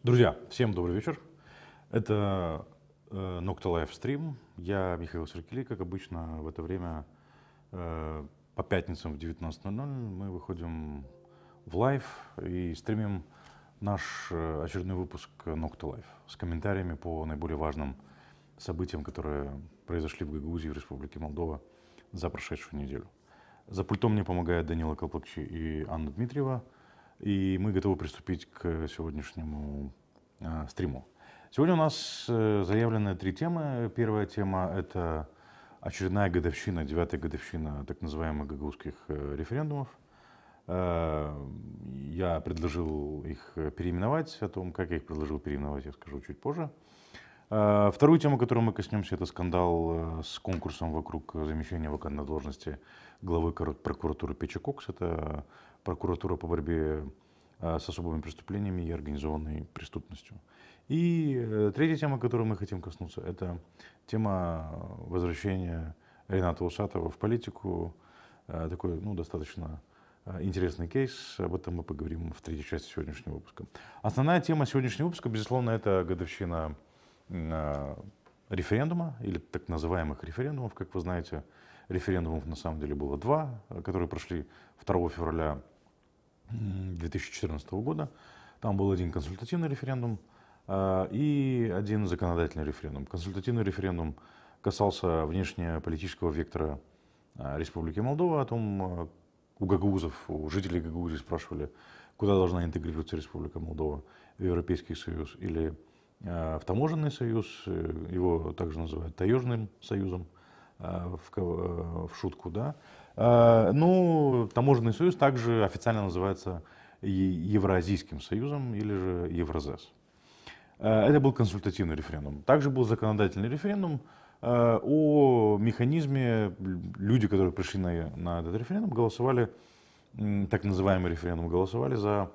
Друзья, всем добрый вечер. Это Nocta Live стрим. Я Михаил Сергей, как обычно, в это время по пятницам в 19:00 мы выходим в лайв и стримим наш очередной выпуск Nocta Live с комментариями по наиболее важным событиям, которые произошли в Гагаузии, в Республике Молдова за прошедшую неделю. За пультом мне помогают Данила Колпакчи и Анна Дмитриева. И мы готовы приступить к сегодняшнему стриму. Сегодня у нас заявлены 3 темы. Первая тема — это очередная годовщина, 9-я годовщина так называемых гагаузских референдумов. Я предложил их переименовать. О том, как я их предложил переименовать, я скажу чуть позже. Вторую тему, которую мы коснемся, это скандал с конкурсом вокруг замещения вакантной должности главы прокуратуры Печи Кокс. Это прокуратура по борьбе с особыми преступлениями и организованной преступностью. И третья тема, которую мы хотим коснуться, это тема возвращения Рената Усатова в политику. Такой, достаточно интересный кейс. Об этом мы поговорим в третьей части сегодняшнего выпуска. Основная тема сегодняшнего выпуска, безусловно, это годовщина референдума, или так называемых референдумов. Как вы знаете, референдумов на самом деле было 2, которые прошли 2 февраля 2014 года. Там был один консультативный референдум и один законодательный референдум. Консультативный референдум касался внешнеполитического вектора Республики Молдова. О том, у гагаузов, у жителей Гагаузии спрашивали, куда должна интегрироваться Республика Молдова, в Европейский Союз или в Таможенный союз. Его также называют Таежным союзом, в шутку, да. Таможенный союз также официально называется Евразийским союзом или же Евразес. Это был консультативный референдум. Также был законодательный референдум о механизме. Люди, которые пришли на этот референдум, голосовали, так называемый референдум, голосовали за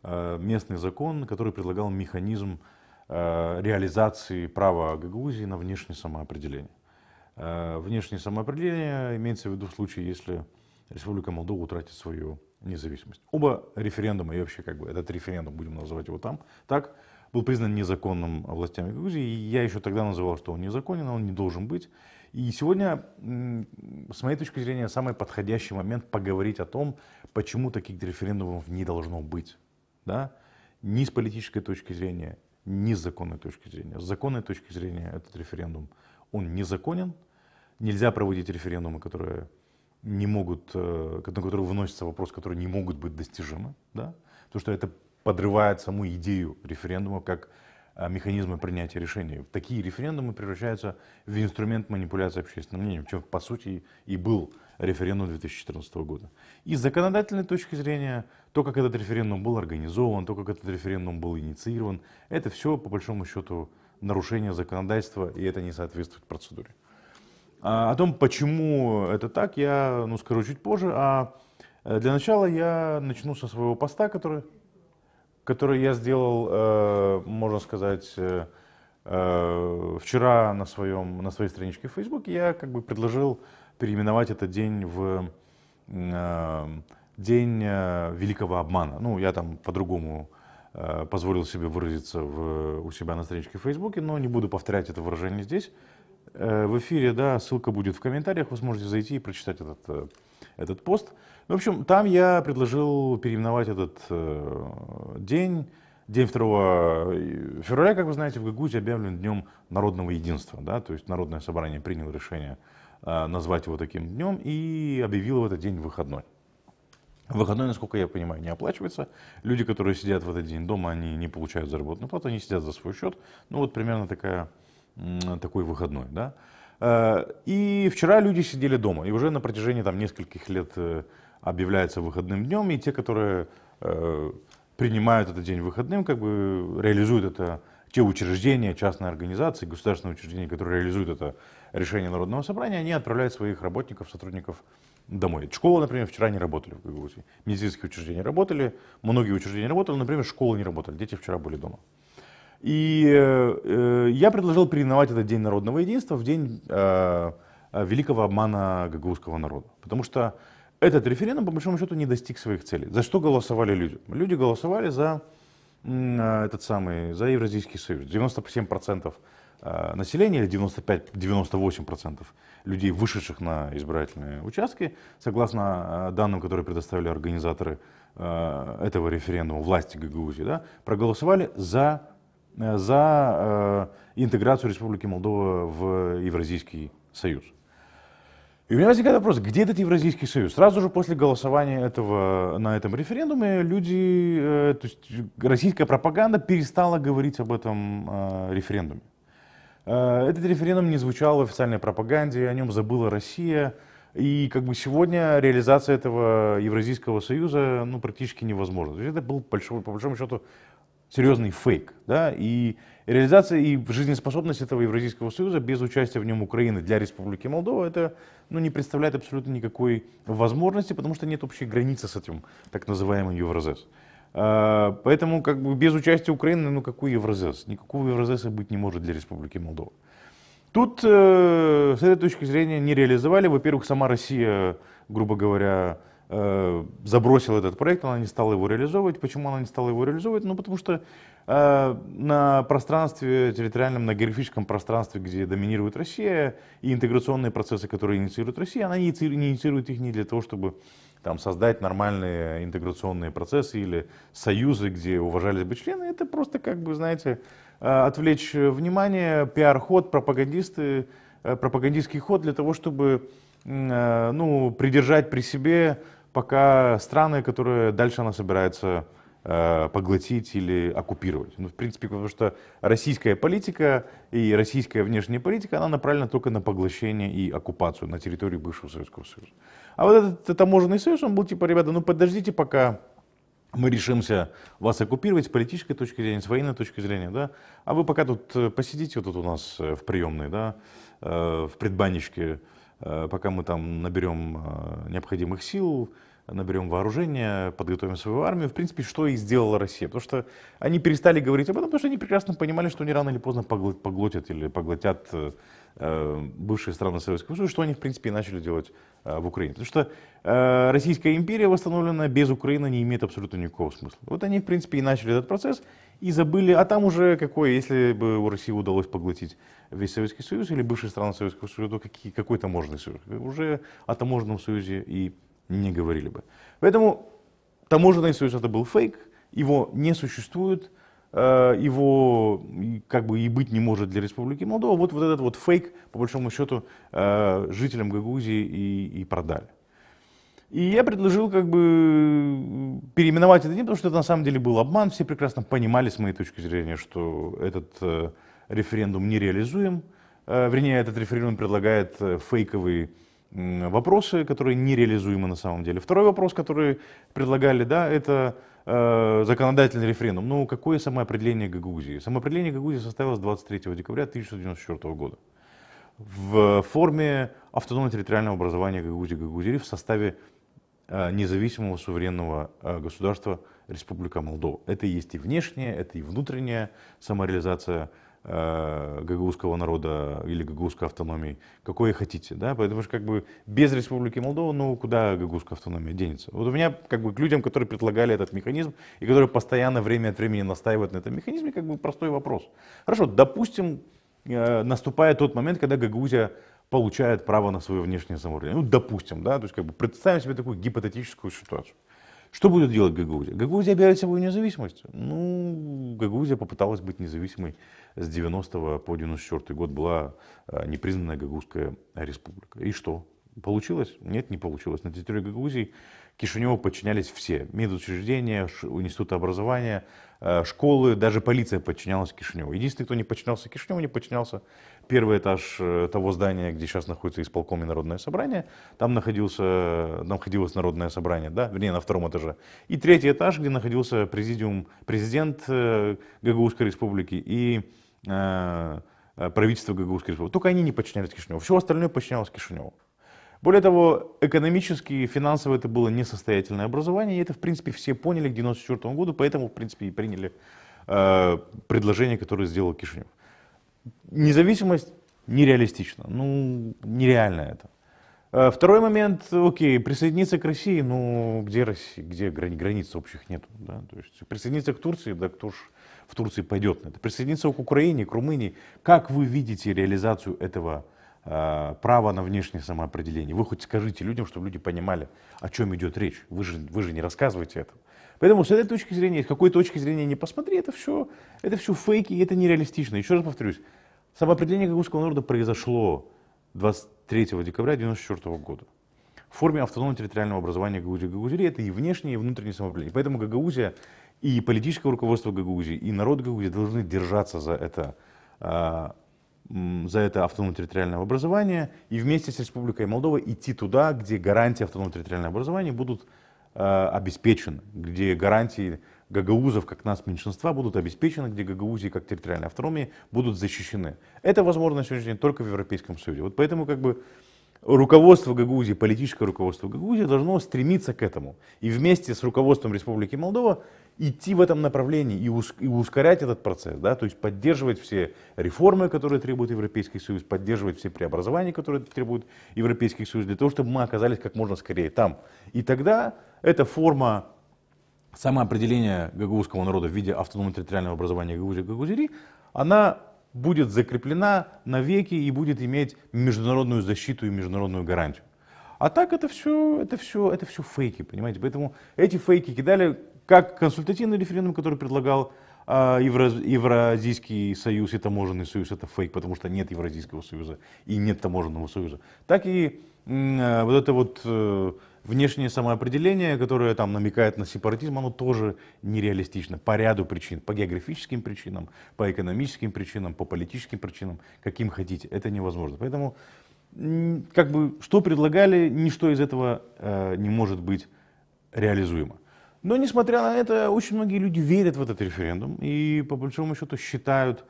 местный закон, который предлагал механизм реализации права Гагаузии на внешнее самоопределение. Внешнее самоопределение имеется в виду в случае, если Республика Молдова утратит свою независимость. Оба референдума, и вообще этот референдум, будем называть его так, был признан незаконным властями Гагаузии. И я еще тогда называл, что он незаконен, он не должен быть. И сегодня, с моей точки зрения, самый подходящий момент поговорить о том, почему таких референдумов не должно быть. Да? Ни с политической точки зрения, ни с законной точки зрения. С законной точки зрения этот референдум, он незаконен. Нельзя проводить референдумы, которые не могут, на которые выносится вопрос, которые не могут быть достижимы. Да? Потому что это подрывает саму идею референдума как механизма принятия решений. Такие референдумы превращаются в инструмент манипуляции общественным мнением, чем по сути и был референдум 2014 года. И с законодательной точки зрения, то, как этот референдум был организован, то, как этот референдум был инициирован, это все, по большому счету, нарушение законодательства, и это не соответствует процедуре. О том, почему это так, я скажу чуть позже. А для начала я начну со своего поста, который я сделал, можно сказать, вчера на своей страничке в Фейсбуке. Я предложил переименовать этот день в День великого обмана. Я там по-другому позволил себе выразиться у себя на страничке в Фейсбуке, но не буду повторять это выражение здесь. В эфире, да, ссылка будет в комментариях, вы сможете зайти и прочитать этот пост. В общем, там я предложил переименовать этот день 2 февраля, как вы знаете, в Гагаузии объявлен Днем народного единства. Да? То есть Народное собрание приняло решение назвать его таким днем и объявило в этот день выходной. Выходной, насколько я понимаю, не оплачивается. Люди, которые сидят в этот день дома, они не получают заработную плату, они сидят за свой счет. Примерно такой выходной. Да? И вчера люди сидели дома, и уже на протяжении нескольких лет объявляется выходным днем, и те, которые принимают этот день выходным, реализуют это, те учреждения, частные организации, государственные учреждения, которые реализуют это решение Народного собрания, они отправляют своих работников, сотрудников домой. Школы, например, вчера не работали в Гагаузии, медицинские учреждения работали, многие учреждения работали, например, школы не работали, дети вчера были дома. И я предложил переименовать этот День народного единства в День великого обмана гагаузского народа. Потому что этот референдум, по большому счету, не достиг своих целей. За что голосовали люди? Люди голосовали за за Евразийский союз. 97% населения или 95-98% людей, вышедших на избирательные участки, согласно данным, которые предоставили организаторы этого референдума, власти Гагаузии, да, проголосовали за интеграцию Республики Молдова в Евразийский союз. И у меня возникает вопрос, где этот Евразийский союз? Сразу же после голосования на этом референдуме то есть российская пропаганда перестала говорить об этом референдуме. Этот референдум не звучал в официальной пропаганде, о нем забыла Россия. И как бы сегодня реализация этого Евразийского союза практически невозможна. То есть это был по большому счету серьезный фейк. Да? И реализация и жизнеспособность этого Евразийского союза без участия в нем Украины для Республики Молдова это не представляет абсолютно никакой возможности, потому что нет общей границы с этим так называемым Евразес. Поэтому как бы без участия Украины, какой Евразес? Никакого Евразеса быть не может для Республики Молдова. Тут с этой точки зрения не реализовали. Во-первых, сама Россия, грубо говоря, забросила этот проект, она не стала его реализовывать. Почему она не стала его реализовывать? Потому что на пространстве территориальном, на географическом пространстве, где доминирует Россия, и интеграционные процессы, которые инициирует Россия, она не инициирует их не для того, чтобы создать нормальные интеграционные процессы или союзы, где уважались бы члены. Это просто, отвлечь внимание, пиар-ход, пропагандистский ход для того, чтобы придержать при себе пока страны, которые дальше она собирается поглотить или оккупировать. В принципе, потому что российская политика и российская внешняя политика, она направлена только на поглощение и оккупацию на территории бывшего Советского Союза. А вот этот таможенный союз, он был ребята, подождите, пока мы решимся вас оккупировать с политической точки зрения, с военной точки зрения, да, а вы пока тут посидите вот тут у нас в приемной, да, в предбанничке, пока мы там наберем необходимых сил, наберем вооружение, подготовим свою армию. В принципе, что и сделала Россия. Потому что они перестали говорить об этом, потому что они прекрасно понимали, что они рано или поздно поглотят или поглотят бывшие страны Советского Союза, что они, в принципе, и начали делать в Украине. Потому что Российская империя, восстановленная без Украины, не имеет абсолютно никакого смысла. Вот они, в принципе, и начали этот процесс, и забыли, а там уже если бы у России удалось поглотить весь Советский Союз или бывшие страны Советского Союза, то какой таможенный союз? Уже о таможенном союзе и не говорили бы. Поэтому таможенный союз это был фейк, его не существует, его как бы и быть не может для Республики Молдова. Вот этот вот фейк, по большому счету, жителям Гагаузии и продали. И я предложил переименовать это, потому что это на самом деле был обман. Все прекрасно понимали, с моей точки зрения, что этот референдум нереализуем. Вернее, этот референдум предлагает фейковые вопросы, которые нереализуемы на самом деле. Второй вопрос, который предлагали, да, это законодательный референдум. Какое самоопределение Гагаузии? Самоопределение Гагаузии составилось 23 декабря 1994 года в форме автономно-территориального образования Гагаузии в составе независимого суверенного государства Республика Молдова. Это и есть и внешняя, это и внутренняя самореализация гагаузского народа или гагаузской автономии, какое хотите, да, потому что без Республики Молдова, куда гагаузская автономия денется? Вот у меня к людям, которые предлагали этот механизм и которые постоянно время от времени настаивают на этом механизме, простой вопрос. Хорошо, допустим, наступает тот момент, когда Гагаузия получает право на свое внешнее самоуправление. Допустим, да, то есть представим себе такую гипотетическую ситуацию. Что будет делать Гагаузия? Гагаузия объявит свою независимость. Гагаузия попыталась быть независимой с 90 по 94 год, была непризнанная Гагаузская республика. И что? Получилось? Нет, не получилось. На территории Гагаузии Кишиневу подчинялись все. Медучреждения, институты образования, школы, даже полиция подчинялась Кишиневу. Единственный, кто не подчинялся Кишиневу, не подчинялся первый этаж того здания, где сейчас находится исполком и Народное собрание. Там находилось Народное собрание, да, вернее, на втором этаже. И третий этаж, где находился президент Гагаузской республики и правительство Гагаузской республики. Только они не подчинялись Кишиневу. Все остальное подчинялось Кишиневу. Более того, экономически и финансово это было несостоятельное образование, и это, в принципе, все поняли к 1994 году, поэтому, в принципе, и приняли предложение, которое сделал Кишинев. Независимость нереалистична, нереально это. Второй момент, окей, присоединиться к России, ну где Россия, где границ общих нету, да? То есть присоединиться к Турции, да кто ж в Турции пойдет на это? Присоединиться к Украине, к Румынии. Как вы видите реализацию этого права на внешнее самоопределение? Вы хоть скажите людям, чтобы люди понимали, о чем идет речь. Вы же не рассказываете это. Поэтому с этой точки зрения, с какой точки зрения не посмотри, это все фейки, и это нереалистично. Еще раз повторюсь, самоопределение гагаузского народа произошло 23 декабря 1994 года. В форме автономного территориального образования Гагаузии и Гагаузии это и внешнее, и внутреннее самоопределение. Поэтому Гагаузия и политическое руководство Гагаузии, и народ Гагаузии должны держаться за это автономное территориальное образование и вместе с Республикой Молдова идти туда, где гарантии автономного территориального образования будут обеспечены, где гарантии гагаузов, как нас меньшинства, будут обеспечены, где гагаузии как территориальная автономия будут защищены. Это возможно на сегодняшний день только в Европейском Союзе. Вот поэтому как бы руководство Гагаузии, политическое руководство Гагаузии должно стремиться к этому. И вместе с руководством Республики Молдова идти в этом направлении и ускорять этот процесс. Да? То есть поддерживать все реформы, которые требует Европейский Союз, поддерживать все преобразования, которые требует Европейский Союз, для того, чтобы мы оказались как можно скорее там. И тогда эта форма самоопределения гагаузского народа в виде автономного территориального образования Гагаузии и Гагаузии, она будет закреплена навеки и будет иметь международную защиту и международную гарантию. А так это все фейки, понимаете? Поэтому эти фейки кидали как консультативный референдум, который предлагал Евразийский союз и таможенный союз, это фейк, потому что нет Евразийского союза и нет таможенного союза. Так и вот это вот внешнее самоопределение, которое там намекает на сепаратизм, оно тоже нереалистично по ряду причин, по географическим причинам, по экономическим причинам, по политическим причинам, каким хотите. Это невозможно. Поэтому, как бы, что предлагали, ничто из этого не может быть реализуемо. Но, несмотря на это, очень многие люди верят в этот референдум и, по большому счету, считают,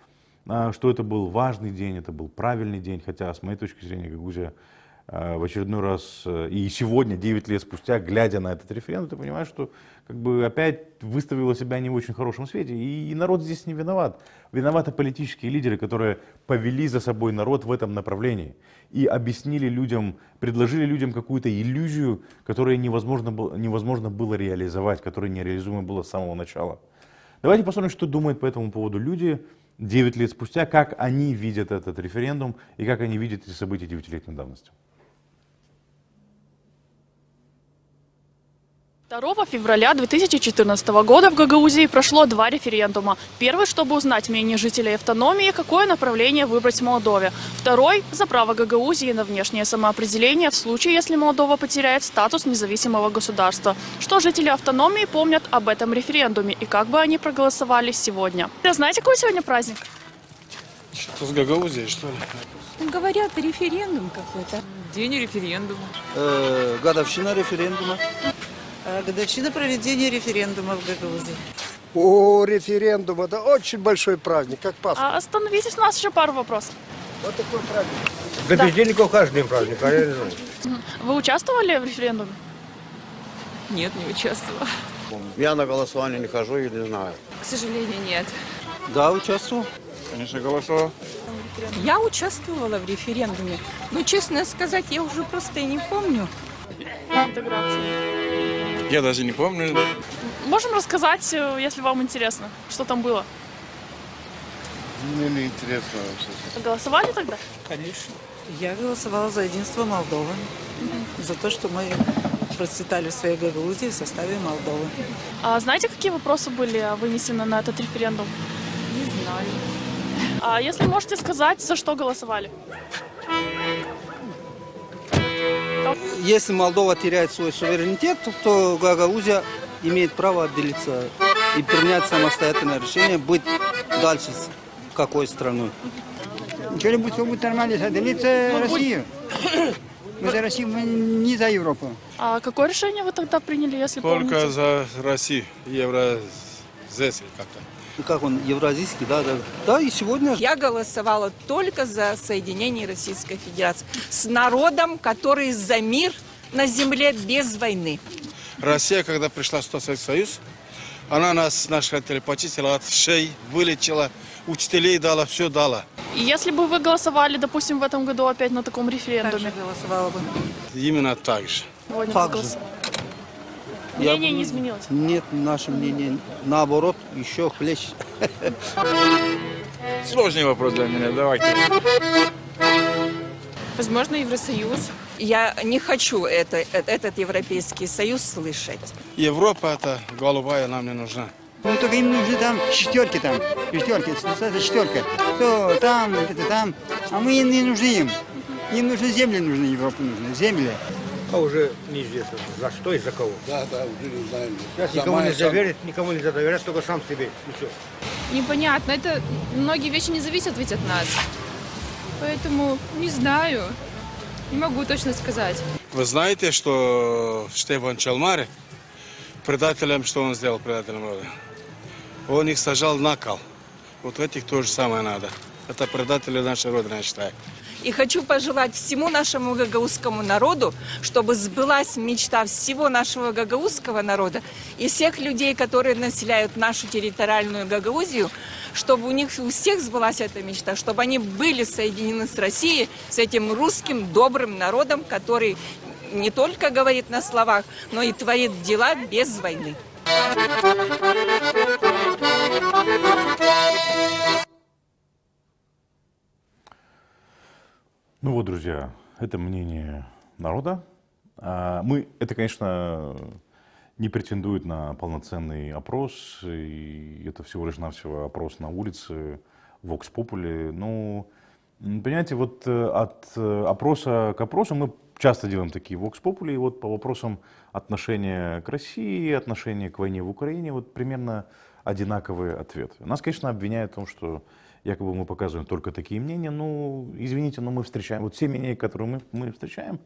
что это был важный день, это был правильный день, хотя, с моей точки зрения, Гагаузия в очередной раз, и сегодня, 9 лет спустя, глядя на этот референдум, ты понимаешь, что как бы опять выставила себя не в очень хорошем свете, и народ здесь не виноват. Виноваты политические лидеры, которые повели за собой народ в этом направлении и объяснили людям, предложили людям какую-то иллюзию, которую невозможно было реализовать, которая нереализуема была с самого начала. Давайте посмотрим, что думают по этому поводу люди 9 лет спустя, как они видят этот референдум и как они видят эти события 9-летней давности. 2 февраля 2014 года в Гагаузии прошло 2 референдума. Первый, чтобы узнать мнение жителей автономии, какое направление выбрать в Молдове. Второй – за право Гагаузии на внешнее самоопределение в случае, если Молдова потеряет статус независимого государства. Что жители автономии помнят об этом референдуме и как бы они проголосовали сегодня. Знаете, какой сегодня праздник? Что с Гагаузией, что ли? Говорят, референдум какой-то. День референдума. Годовщина референдума. Годовщина проведения референдума в Гагаузии. О, референдум, это очень большой праздник, как Пасха. Остановитесь, у нас еще пару вопросов. Вот такой праздник. Для бездельников каждый день праздник, правильно? Вы участвовали в референдуме? Нет, не участвовала. Я на голосование не хожу и не знаю. К сожалению, нет. Да, участвовал. Конечно, голосовал. Я участвовала в референдуме, но, честно сказать, я уже просто и не помню. Интеграция. Я даже не помню. Можем рассказать, если вам интересно, что там было? Мне не интересно вообще. Голосовали тогда? Конечно. Я голосовала за единство Молдовы. За то, что мы процветали в своей Гагаузии в составе Молдовы. А знаете, какие вопросы были вынесены на этот референдум? Не знаю. А если можете сказать, за что голосовали? Если Молдова теряет свой суверенитет, то Гагаузия имеет право отделиться и принять самостоятельное решение, быть дальше какой страной. Что-нибудь все будет нормально, отделиться Россию. Мы за Россию, мы не за Европу. А какое решение вы тогда приняли, если помните? Только за Россию, Евразес как-то. Как он, евразийский, да. Да, и сегодня... Я голосовала только за соединение Российской Федерации с народом, который за мир на земле без войны. Россия, когда пришла в Советский Союз, она нас, наших родителей, почистила от шеи, вылечила, учителей дала, все дала. И если бы вы голосовали, допустим, в этом году опять на таком референдуме? Также голосовала бы. Именно так же. Сегодня Так же. проголосовали. Я Мнение бы- не изменилось? Нет, наше мнение наоборот еще хлеще. Сложный вопрос для меня, давайте. Возможно, Евросоюз. Я не хочу этот Европейский Союз слышать. Европа это голубая нам не нужна. Ну, только им нужны там шестерки, это четверка. То там, это там. А мы им не нужны им. Им нужны земли, нужны Европе нужны. Земли. А уже неизвестно, за что и за кого. Да, уже не знаем. Сейчас никому нельзя верить, никому нельзя доверять, только сам себе. И все. Непонятно. Это многие вещи не зависят ведь от нас. Поэтому не знаю. Не могу точно сказать. Вы знаете, что Штефан Чалмари, предателям, что он сделал предателям рода? Он их сажал на кол. Вот этих то же самое надо. Это предатели нашей Родины, я считаю. И хочу пожелать всему нашему гагаузскому народу, чтобы сбылась мечта всего нашего гагаузского народа и всех людей, которые населяют нашу территориальную Гагаузию, чтобы у них у всех сбылась эта мечта, чтобы они были соединены с Россией, с этим русским добрым народом, который не только говорит на словах, но и творит дела без войны. Ну вот, друзья, это мнение народа. Это, конечно, не претендует на полноценный опрос, и это всего лишь навсего опрос на улице, Vox Populi. Ну, понимаете, вот от опроса к опросу мы часто делаем такие Vox Populi, и вот по вопросам отношения к России, отношения к войне в Украине, вот примерно одинаковые ответы. Нас, конечно, обвиняют в том, что якобы мы показываем только такие мнения. Ну, извините, но мы встречаем, вот все мнения, которые мы встречаем,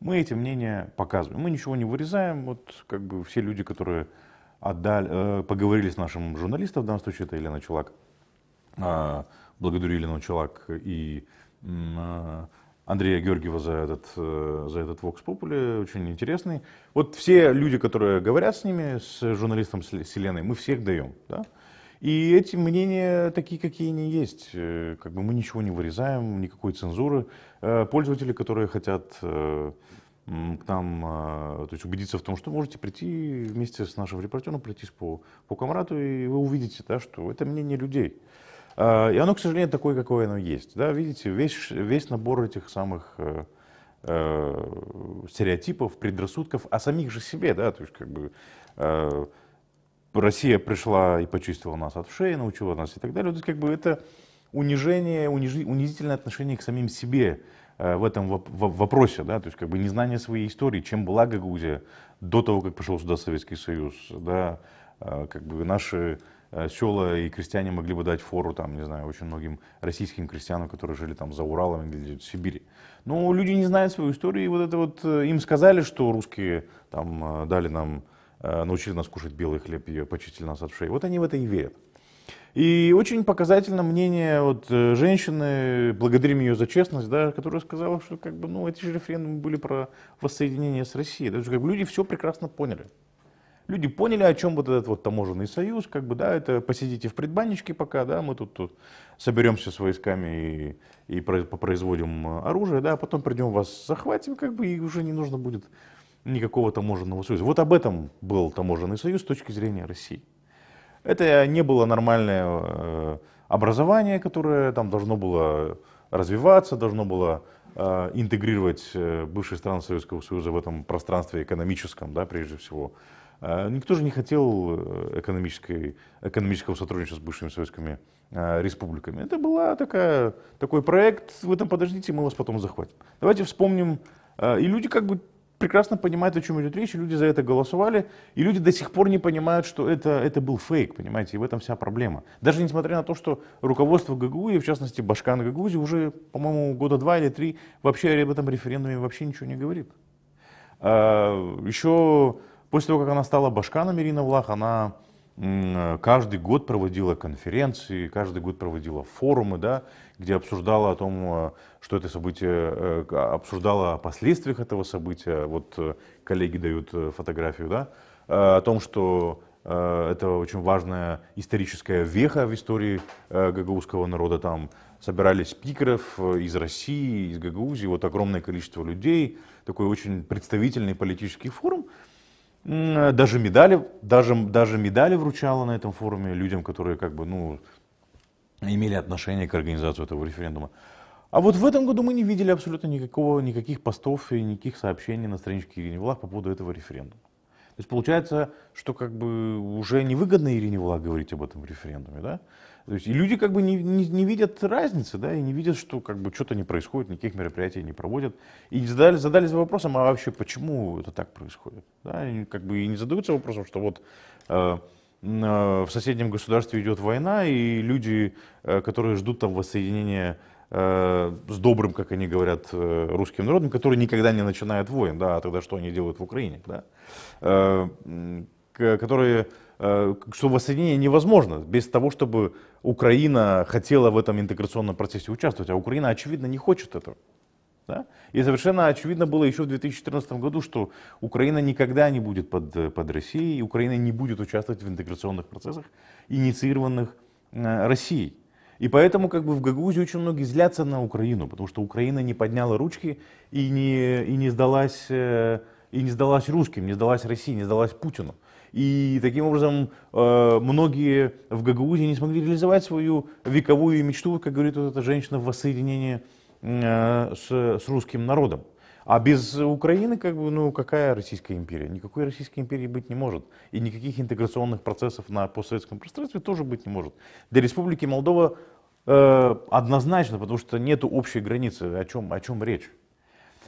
мы эти мнения показываем. Мы ничего не вырезаем. Вот как бы все люди, которые поговорили с нашим журналистом, в данном случае это Елена Чулак, благодарю Елену Чулак и Андрея Георгиева за этот Vox Populi, очень интересный. Вот все люди, которые говорят с ними, с журналистом, с Еленой, мы всех даем, да? И эти мнения такие, какие они есть. Как бы мы ничего не вырезаем, никакой цензуры. Пользователи, которые хотят к нам, то есть убедиться в том, что можете прийти вместе с нашим репортером, пройтись по Камрату, и вы увидите, да, что это мнение людей. И оно, к сожалению, такое, какое оно есть. Да, видите, весь набор этих самых стереотипов, предрассудков о самих же себе, да, то есть как бы Россия пришла и почистила нас от вшей, научила нас и так далее. То есть, как бы это унижение, унизительное отношение к самим себе в этом вопросе, да, то есть как бы незнание своей истории, чем была Гагаузия до того, как пришел сюда Советский Союз, да, как бы наши села и крестьяне могли бы дать фору, там, не знаю, очень многим российским крестьянам, которые жили там за Уралом или в Сибири. Но люди не знают свою историю, и вот это вот им сказали, что русские там дали нам, научили нас кушать белый хлеб и почистили нас от вшей. Вот они в это и верят. И очень показательно мнение вот женщины, благодарим ее за честность, да, которая сказала, что как бы, ну, эти же референдумы были про воссоединение с Россией. То есть, как бы, люди все прекрасно поняли. Люди поняли, о чем вот этот вот таможенный союз, как бы, да, это посидите в предбанничке пока, да, мы тут соберемся с войсками и производим оружие, да, а потом придем вас захватим, как бы, и уже не нужно будет никакого таможенного союза. Вот об этом был таможенный союз с точки зрения России. Это не было нормальное образование, которое там должно было развиваться, должно было интегрировать бывшие страны Советского Союза в этом пространстве экономическом, да, прежде всего. Никто же не хотел экономического сотрудничества с бывшими советскими республиками. Это был такой проект, вы там подождите, мы вас потом захватим. Давайте вспомним, и люди как бы прекрасно понимают, о чем идет речь, и люди за это голосовали, и люди до сих пор не понимают, что это был фейк, понимаете, и в этом вся проблема. Даже несмотря на то, что руководство ГГУ, в частности Башкан Гагаузии, уже, по-моему, года 2 или 3 вообще об этом референдуме вообще ничего не говорит. Еще после того, как она стала Башканом, Ирина Влах, она каждый год проводила конференции, каждый год проводила форумы, да, где обсуждала о том, что это событие, обсуждала о последствиях этого события. Вот коллеги дают фотографию, да, о том, что Это очень важная историческая веха в истории гагаузского народа. Там собирались спикеров из России, из Гагаузии, вот огромное количество людей, такой очень представительный политический форум. Даже медали вручала на этом форуме людям, которые как бы, ну, имели отношение к организации этого референдума. А вот в этом году мы не видели абсолютно никаких постов и никаких сообщений на страничке Ирины Влах по поводу этого референдума. То есть получается, что как бы уже невыгодно Ирине Влах говорить об этом референдуме, да? То есть и люди как бы не видят разницы, да, и не видят, что как бы что-то не происходит, никаких мероприятий не проводят. И задались вопросом, а вообще почему это так происходит? Да? И как бы и не задаются вопросом, что вот в соседнем государстве идет война, и люди, которые ждут там воссоединения с добрым, как они говорят, русским народом, который никогда не начинает войн, да, а тогда что они делают в Украине, да? Которые, что воссоединение невозможно без того, чтобы Украина хотела в этом интеграционном процессе участвовать, а Украина, очевидно, не хочет этого. Да? И совершенно очевидно было еще в 2014 году, что Украина никогда не будет под Россией, Украина не будет участвовать в интеграционных процессах, инициированных Россией. И поэтому как бы в Гагаузии очень многие злятся на Украину, потому что Украина не подняла ручки и не сдалась русским, не сдалась России, не сдалась Путину. И таким образом многие в Гагаузии не смогли реализовать свою вековую мечту, как говорит вот эта женщина, в воссоединении с русским народом. А без Украины, как бы, ну, какая Российская империя? Никакой Российской империи быть не может. И никаких интеграционных процессов на постсоветском пространстве тоже быть не может. Для Республики Молдова однозначно, потому что нет общей границы, о чем речь.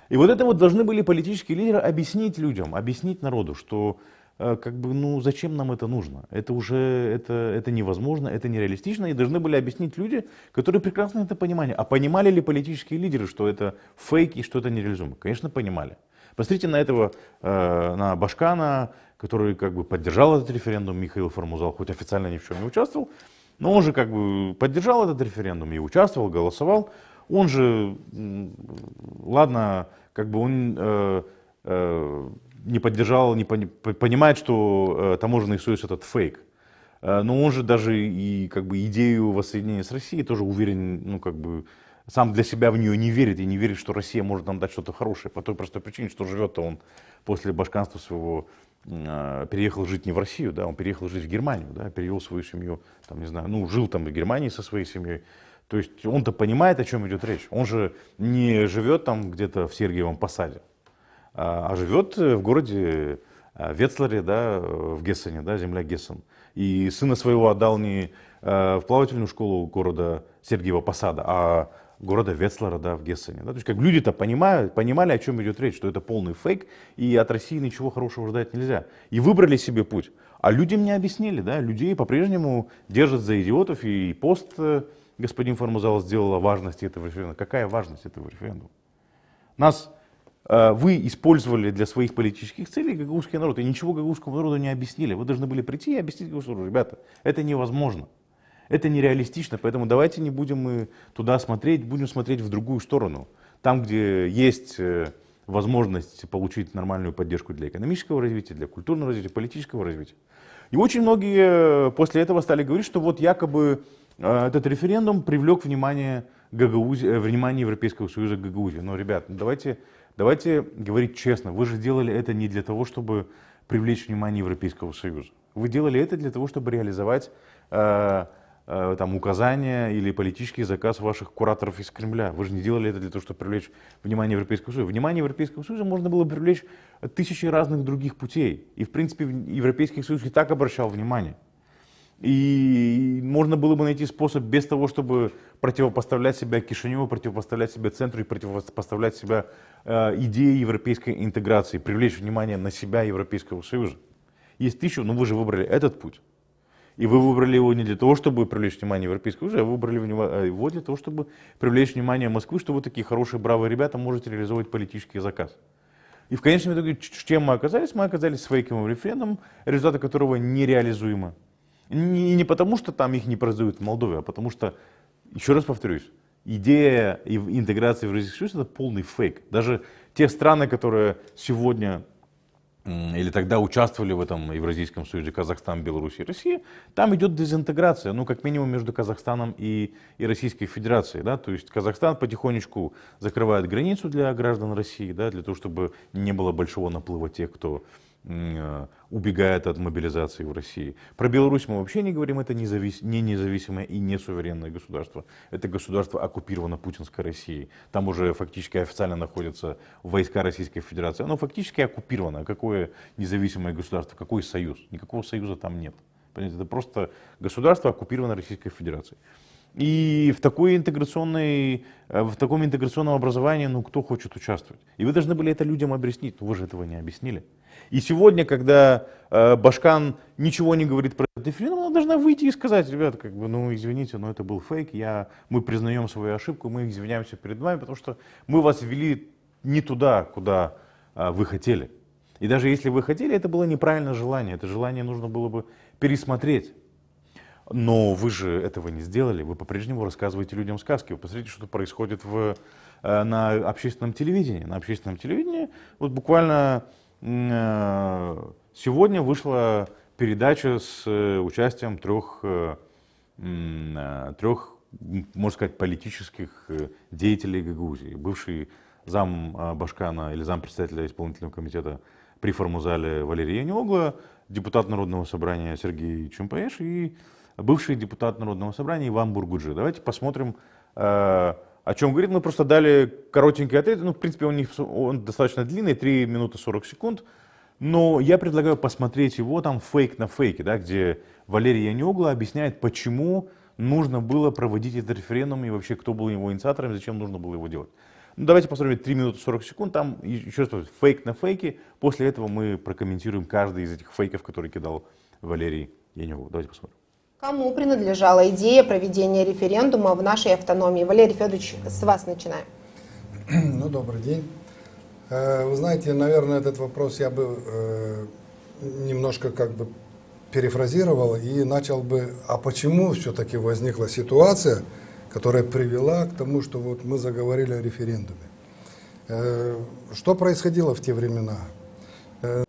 И вот это вот должны были политические лидеры объяснить людям, объяснить народу, что как бы, ну, зачем нам это нужно? Это уже это невозможно, это нереалистично. И должны были объяснить люди, которые прекрасно это понимали. А понимали ли политические лидеры, что это фейк и что это нереализуемо? Конечно, понимали. Посмотрите на этого, на Башкана, который как бы поддержал этот референдум, Михаил Формузал, хоть официально ни в чем не участвовал, но он же как бы поддержал этот референдум и участвовал, голосовал. Он же, ладно, как бы он не поддержал, понимает, что таможенный союз этот фейк. Но он же даже и как бы идею воссоединения с Россией тоже уверен, ну как бы сам для себя в нее не верит и не верит, что Россия может нам дать что-то хорошее по той простой причине, что живет-то он после башканства своего переехал жить не в Россию, да, он переехал жить в Германию, да, перевел свою семью, там не знаю, ну жил там в Германии со своей семьей. То есть он-то понимает, о чем идет речь. Он же не живет там где-то в Сергиевом Посаде, а живет в городе Ветсларе, да, в Гессене, да, земля Гессен. И сына своего отдал не в плавательную школу города Сергиева Посада, а города Ветслара, да, в Гессене. Да. То есть как люди-то понимали, о чем идет речь, что это полный фейк, и от России ничего хорошего ждать нельзя. И выбрали себе путь. А людям не объяснили, да, людей по-прежнему держат за идиотов, и пост господин Формузал сделал о важности этого референдума. Какая важность этого референдума? Вы использовали для своих политических целей гагаузский народ, и ничего гагаузскому народу не объяснили. Вы должны были прийти и объяснить гагаузскому народу: ребята, это невозможно, это нереалистично, поэтому давайте не будем мы туда смотреть, будем смотреть в другую сторону. Там, где есть возможность получить нормальную поддержку для экономического развития, для культурного развития, политического развития. И очень многие после этого стали говорить, что вот якобы этот референдум привлек внимание Европейского Союза к Гагаузии. Но, ребят, давайте говорить честно, вы же делали это не для того, чтобы привлечь внимание Европейского Союза. Вы делали это для того, чтобы реализовать там, указания или политический заказ ваших кураторов из Кремля. Вы же не делали это для того, чтобы привлечь внимание Европейского Союза. Внимание Европейского Союза можно было привлечь тысячи разных других путей. И, в принципе, Европейский Союз и так обращал внимание. И можно было бы найти способ без того, чтобы противопоставлять себя Кишиневу, противопоставлять себя центру и противопоставлять себя идее европейской интеграции, привлечь внимание на себя Европейского Союза. Есть тысячу, но вы же выбрали этот путь. И вы выбрали его не для того, чтобы привлечь внимание Европейского Союза, а вы выбрали его для того, чтобы привлечь внимание Москвы, что вы такие хорошие, бравые ребята, можете реализовать политический заказ. И в конечном итоге, чем мы оказались? Мы оказались с фейковым референдумом, результаты которого нереализуемы. Не потому, что там их не производят в Молдове, а потому что, еще раз повторюсь, идея интеграции в Российский Союз — это полный фейк. Даже те страны, которые сегодня или тогда участвовали в этом Евразийском союзе Казахстан, Беларусь и Россия, там идет дезинтеграция, ну, как минимум, между Казахстаном и Российской Федерацией, да, то есть Казахстан потихонечку закрывает границу для граждан России, да, для того, чтобы не было большого наплыва тех, кто убегает от мобилизации в России. Про Беларусь мы вообще не говорим, это не независимое и не суверенное государство. Это государство оккупировано путинской Россией. Там уже фактически официально находятся войска Российской Федерации. Оно фактически оккупировано. Какое независимое государство, какой союз? Никакого союза там нет. Понимаете, это просто государство, оккупировано Российской Федерацией. И в таком интеграционном образовании, ну, кто хочет участвовать? И вы должны были это людям объяснить, но вы же этого не объяснили. И сегодня, когда Башкан ничего не говорит про этот референдум, она должна выйти и сказать: ребята, как бы, ну, извините, но это был фейк, мы признаем свою ошибку, мы извиняемся перед вами, потому что мы вас ввели не туда, куда вы хотели. И даже если вы хотели, это было неправильное желание, это желание нужно было бы пересмотреть. Но вы же этого не сделали, вы по-прежнему рассказываете людям сказки. Вы посмотрите, что происходит на общественном телевидении. На общественном телевидении вот буквально сегодня вышла передача с участием трех, можно сказать, политических деятелей Гагаузии. Бывший зам Башкана или зам председателя исполнительного комитета при Формузале Валерий Янеогло, депутат Народного собрания Сергей Чумпаеш и бывший депутат Народного собрания Иван Бургуджи. Давайте посмотрим, о чем говорит. Мы просто дали коротенький ответ. Ну, в принципе, он достаточно длинный, 3 минуты 40 секунд. Но я предлагаю посмотреть его, там фейк на фейке, да, где Валерий Янеогло объясняет, почему нужно было проводить этот референдум и вообще кто был его инициатором, зачем нужно было его делать. Ну, давайте посмотрим 3 минуты 40 секунд. Там еще раз фейк на фейке. После этого мы прокомментируем каждый из этих фейков, который кидал Валерий Янеогло. Давайте посмотрим. Кому принадлежала идея проведения референдума в нашей автономии? Валерий Федорович, с вас начинаем. Ну, добрый день. Вы знаете, наверное, этот вопрос я бы немножко как бы перефразировал и начал бы, а почему все-таки возникла ситуация, которая привела к тому, что вот мы заговорили о референдуме. Что происходило в те времена?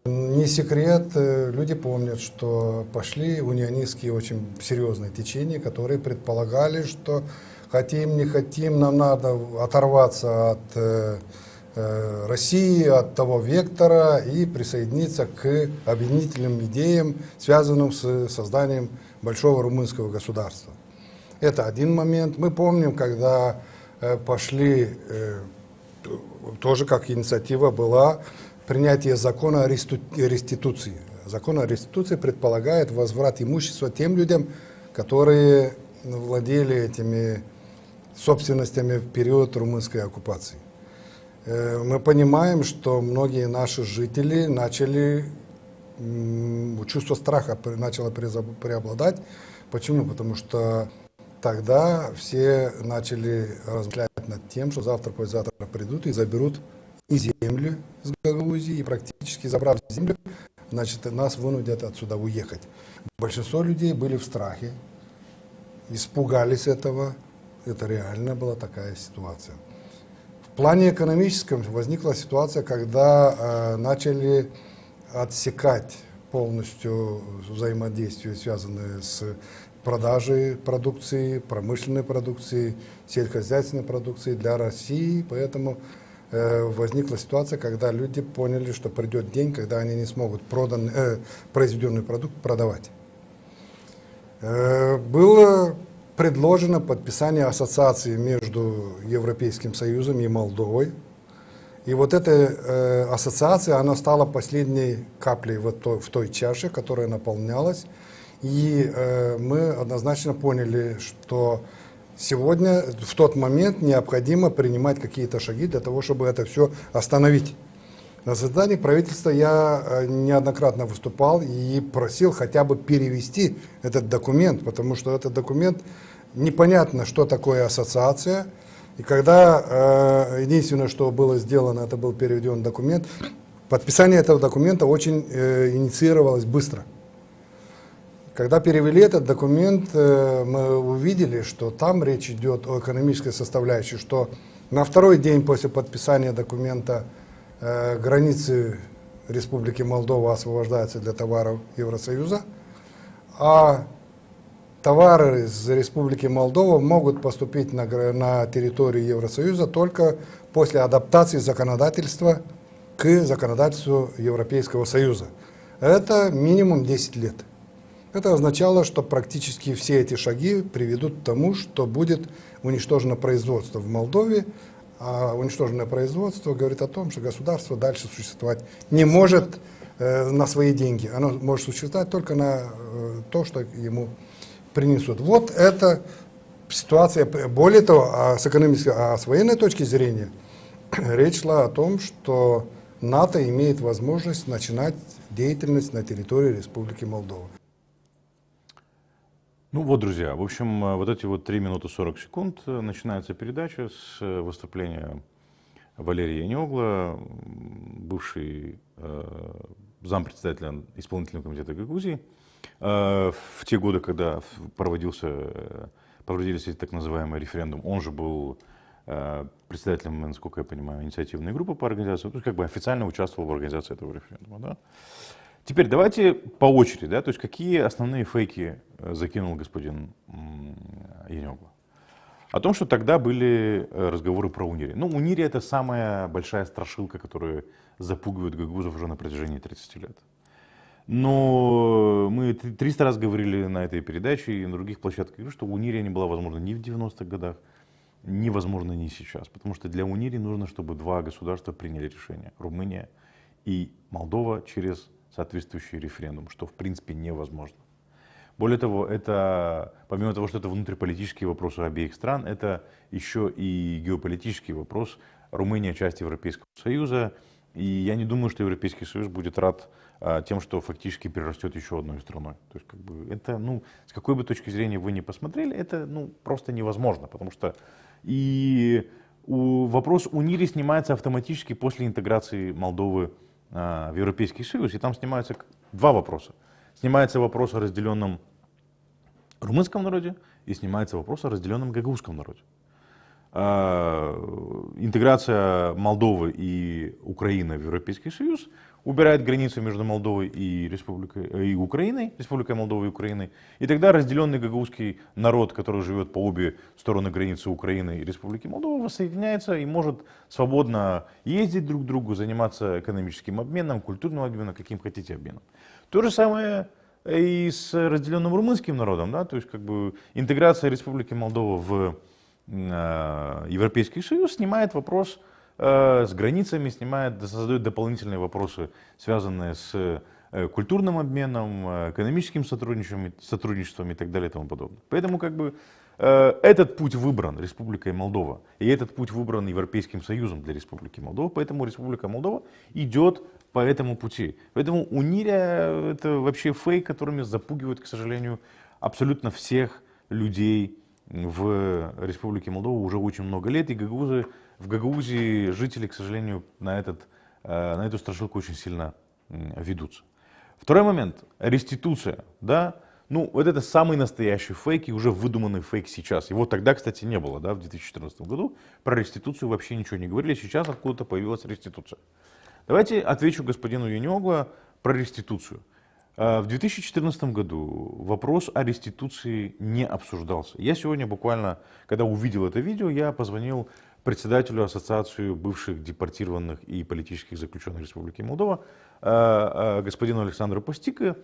Не секрет, люди помнят, что пошли унионистские очень серьезные течения, которые предполагали, что хотим, не хотим, нам надо оторваться от России, от того вектора и присоединиться к объединительным идеям, связанным с созданием большого румынского государства. Это один момент. Мы помним, когда пошли, тоже как инициатива была, принятие закона о реституции. Закон о реституции предполагает возврат имущества тем людям, которые владели этими собственностями в период румынской оккупации. Мы понимаем, что многие наши жители начали, чувство страха начало преобладать. Почему? Потому что тогда все начали размышлять над тем, что завтра-послезавтра придут и заберут и землю с Гагаузии, и практически забрав землю, значит, нас вынудят отсюда уехать. Большинство людей были в страхе, испугались этого. Это реально была такая ситуация. В плане экономическом возникла ситуация, когда начали отсекать полностью взаимодействие, связанное с продажей продукции, промышленной продукции, сельскохозяйственной продукции для России. Поэтому возникла ситуация, когда люди поняли, что придет день, когда они не смогут произведенный продукт продавать. Было предложено подписание ассоциации между Европейским Союзом и Молдовой. И вот эта ассоциация, она стала последней каплей в той чаше, которая наполнялась. И мы однозначно поняли, что сегодня, в тот момент, необходимо принимать какие-то шаги для того, чтобы это все остановить. На заседании правительства я неоднократно выступал и просил хотя бы перевести этот документ, потому что этот документ, непонятно, что такое ассоциация. И когда единственное, что было сделано, это был переведен документ, подписание этого документа очень инициировалось быстро. Когда перевели этот документ, мы увидели, что там речь идет о экономической составляющей, что на второй день после подписания документа границы Республики Молдова освобождаются для товаров Евросоюза, а товары из Республики Молдова могут поступить на территорию Евросоюза только после адаптации законодательства к законодательству Европейского Союза. Это минимум 10 лет. Это означало, что практически все эти шаги приведут к тому, что будет уничтожено производство в Молдове, а уничтоженное производство говорит о том, что государство дальше существовать не может на свои деньги. Оно может существовать только на то, что ему принесут. Вот это ситуация. Более того, с экономической, с военной точки зрения, речь шла о том, что НАТО имеет возможность начинать деятельность на территории Республики Молдова. Ну вот, друзья, в общем, вот эти вот 3 минуты 40 секунд начинается передача с выступления Валерия Янеогла, бывший зампредседателя исполнительного комитета Гагаузии. В те годы, когда проводились эти так называемые референдумы, он же был председателем, насколько я понимаю, инициативной группы по организации, то есть как бы официально участвовал в организации этого референдума. Да? Теперь давайте по очереди, да, то есть какие основные фейки закинул господин Янеогла. О том, что тогда были разговоры про УНИР. Ну, УНИР — это самая большая страшилка, которая запугивает гагаузов уже на протяжении 30 лет. Но мы 300 раз говорили на этой передаче и на других площадках, что УНИР не была возможна ни в 90-х годах, невозможно ни сейчас. Потому что для УНИР нужно, чтобы два государства приняли решение. Румыния и Молдова через соответствующий референдум, что в принципе невозможно. Более того, это, помимо того, что это внутриполитические вопросы обеих стран, это еще и геополитический вопрос. Румыния — часть Европейского Союза, и я не думаю, что Европейский Союз будет рад тем, что фактически перерастет еще одной страной. То есть, как бы, это, ну, с какой бы точки зрения вы ни посмотрели, это, ну, просто невозможно, потому что и вопрос УНИР снимается автоматически после интеграции Молдовы в Европейский Союз, и там снимаются два вопроса. Снимается вопрос о разделенном румынском народе и снимается вопрос о разделенном гагаузском народе. Интеграция Молдовы и Украины в Европейский Союз убирает границу между Молдовой и Украиной, Республикой Молдова и Украиной, и тогда разделенный гагаузский народ, который живет по обе стороны границы Украины и Республики Молдова, воссоединяется и может свободно ездить друг к другу, заниматься экономическим обменом, культурным обменом, каким хотите обменом. То же самое и с разделенным румынским народом, да, то есть как бы интеграция Республики Молдова в Европейский Союз снимает вопрос с границами, создает дополнительные вопросы, связанные с культурным обменом, экономическим сотрудничеством и так далее и тому подобное. Поэтому как бы этот путь выбран Республикой Молдова, и этот путь выбран Европейским Союзом для Республики Молдова, поэтому Республика Молдова идет по этому пути. Поэтому УНИР — это вообще фейк, которыми запугивают, к сожалению, абсолютно всех людей в Республике Молдова уже очень много лет, и в Гагаузии жители, к сожалению, на эту страшилку очень сильно ведутся. Второй момент — реституция. Да? Ну, вот это самый настоящий фейк и уже выдуманный фейк сейчас. Его тогда, кстати, не было, да, в 2014 году. Про реституцию вообще ничего не говорили, сейчас откуда-то появилась реституция. Давайте отвечу господину Янеогла про реституцию. В 2014 году вопрос о реституции не обсуждался. Я сегодня буквально, когда увидел это видео, я позвонил председателю Ассоциации бывших депортированных и политических заключенных Республики Молдова, господину Александру Постико,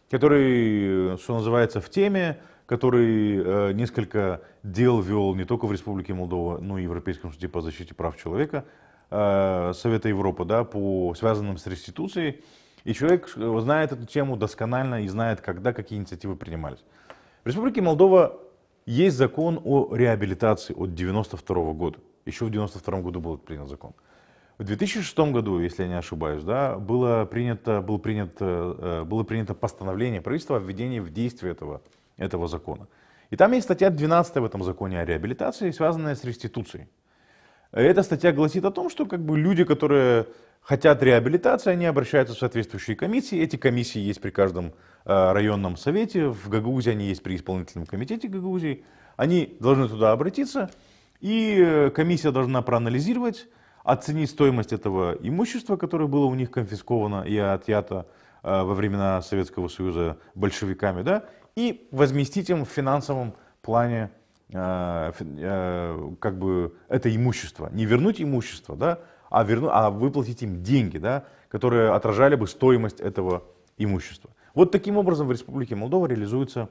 который, что называется, в теме, который несколько дел вел не только в Республике Молдова, но и в Европейском суде по защите прав человека Совета Европы, да, связанным с реституцией. И человек знает эту тему досконально и знает, когда какие инициативы принимались. В Республике Молдова есть закон о реабилитации от 1992 года. Еще в 1992 году был принят закон. В 2006 году, если я не ошибаюсь, да, было принято постановление правительства о введении в действие этого закона. И там есть статья 12 в этом законе о реабилитации, связанная с реституцией. Эта статья гласит о том, что как бы люди, которые хотят реабилитации, они обращаются в соответствующие комиссии. Эти комиссии есть при каждом районном совете. В Гагаузии они есть при исполнительном комитете Гагаузии. Они должны туда обратиться, и комиссия должна проанализировать, оценить стоимость этого имущества, которое было у них конфисковано и отъято во времена Советского Союза большевиками, да, и возместить им в финансовом плане как бы это имущество. Не вернуть имущество, да, а выплатить им деньги, да, которые отражали бы стоимость этого имущества. Вот таким образом в Республике Молдова реализуется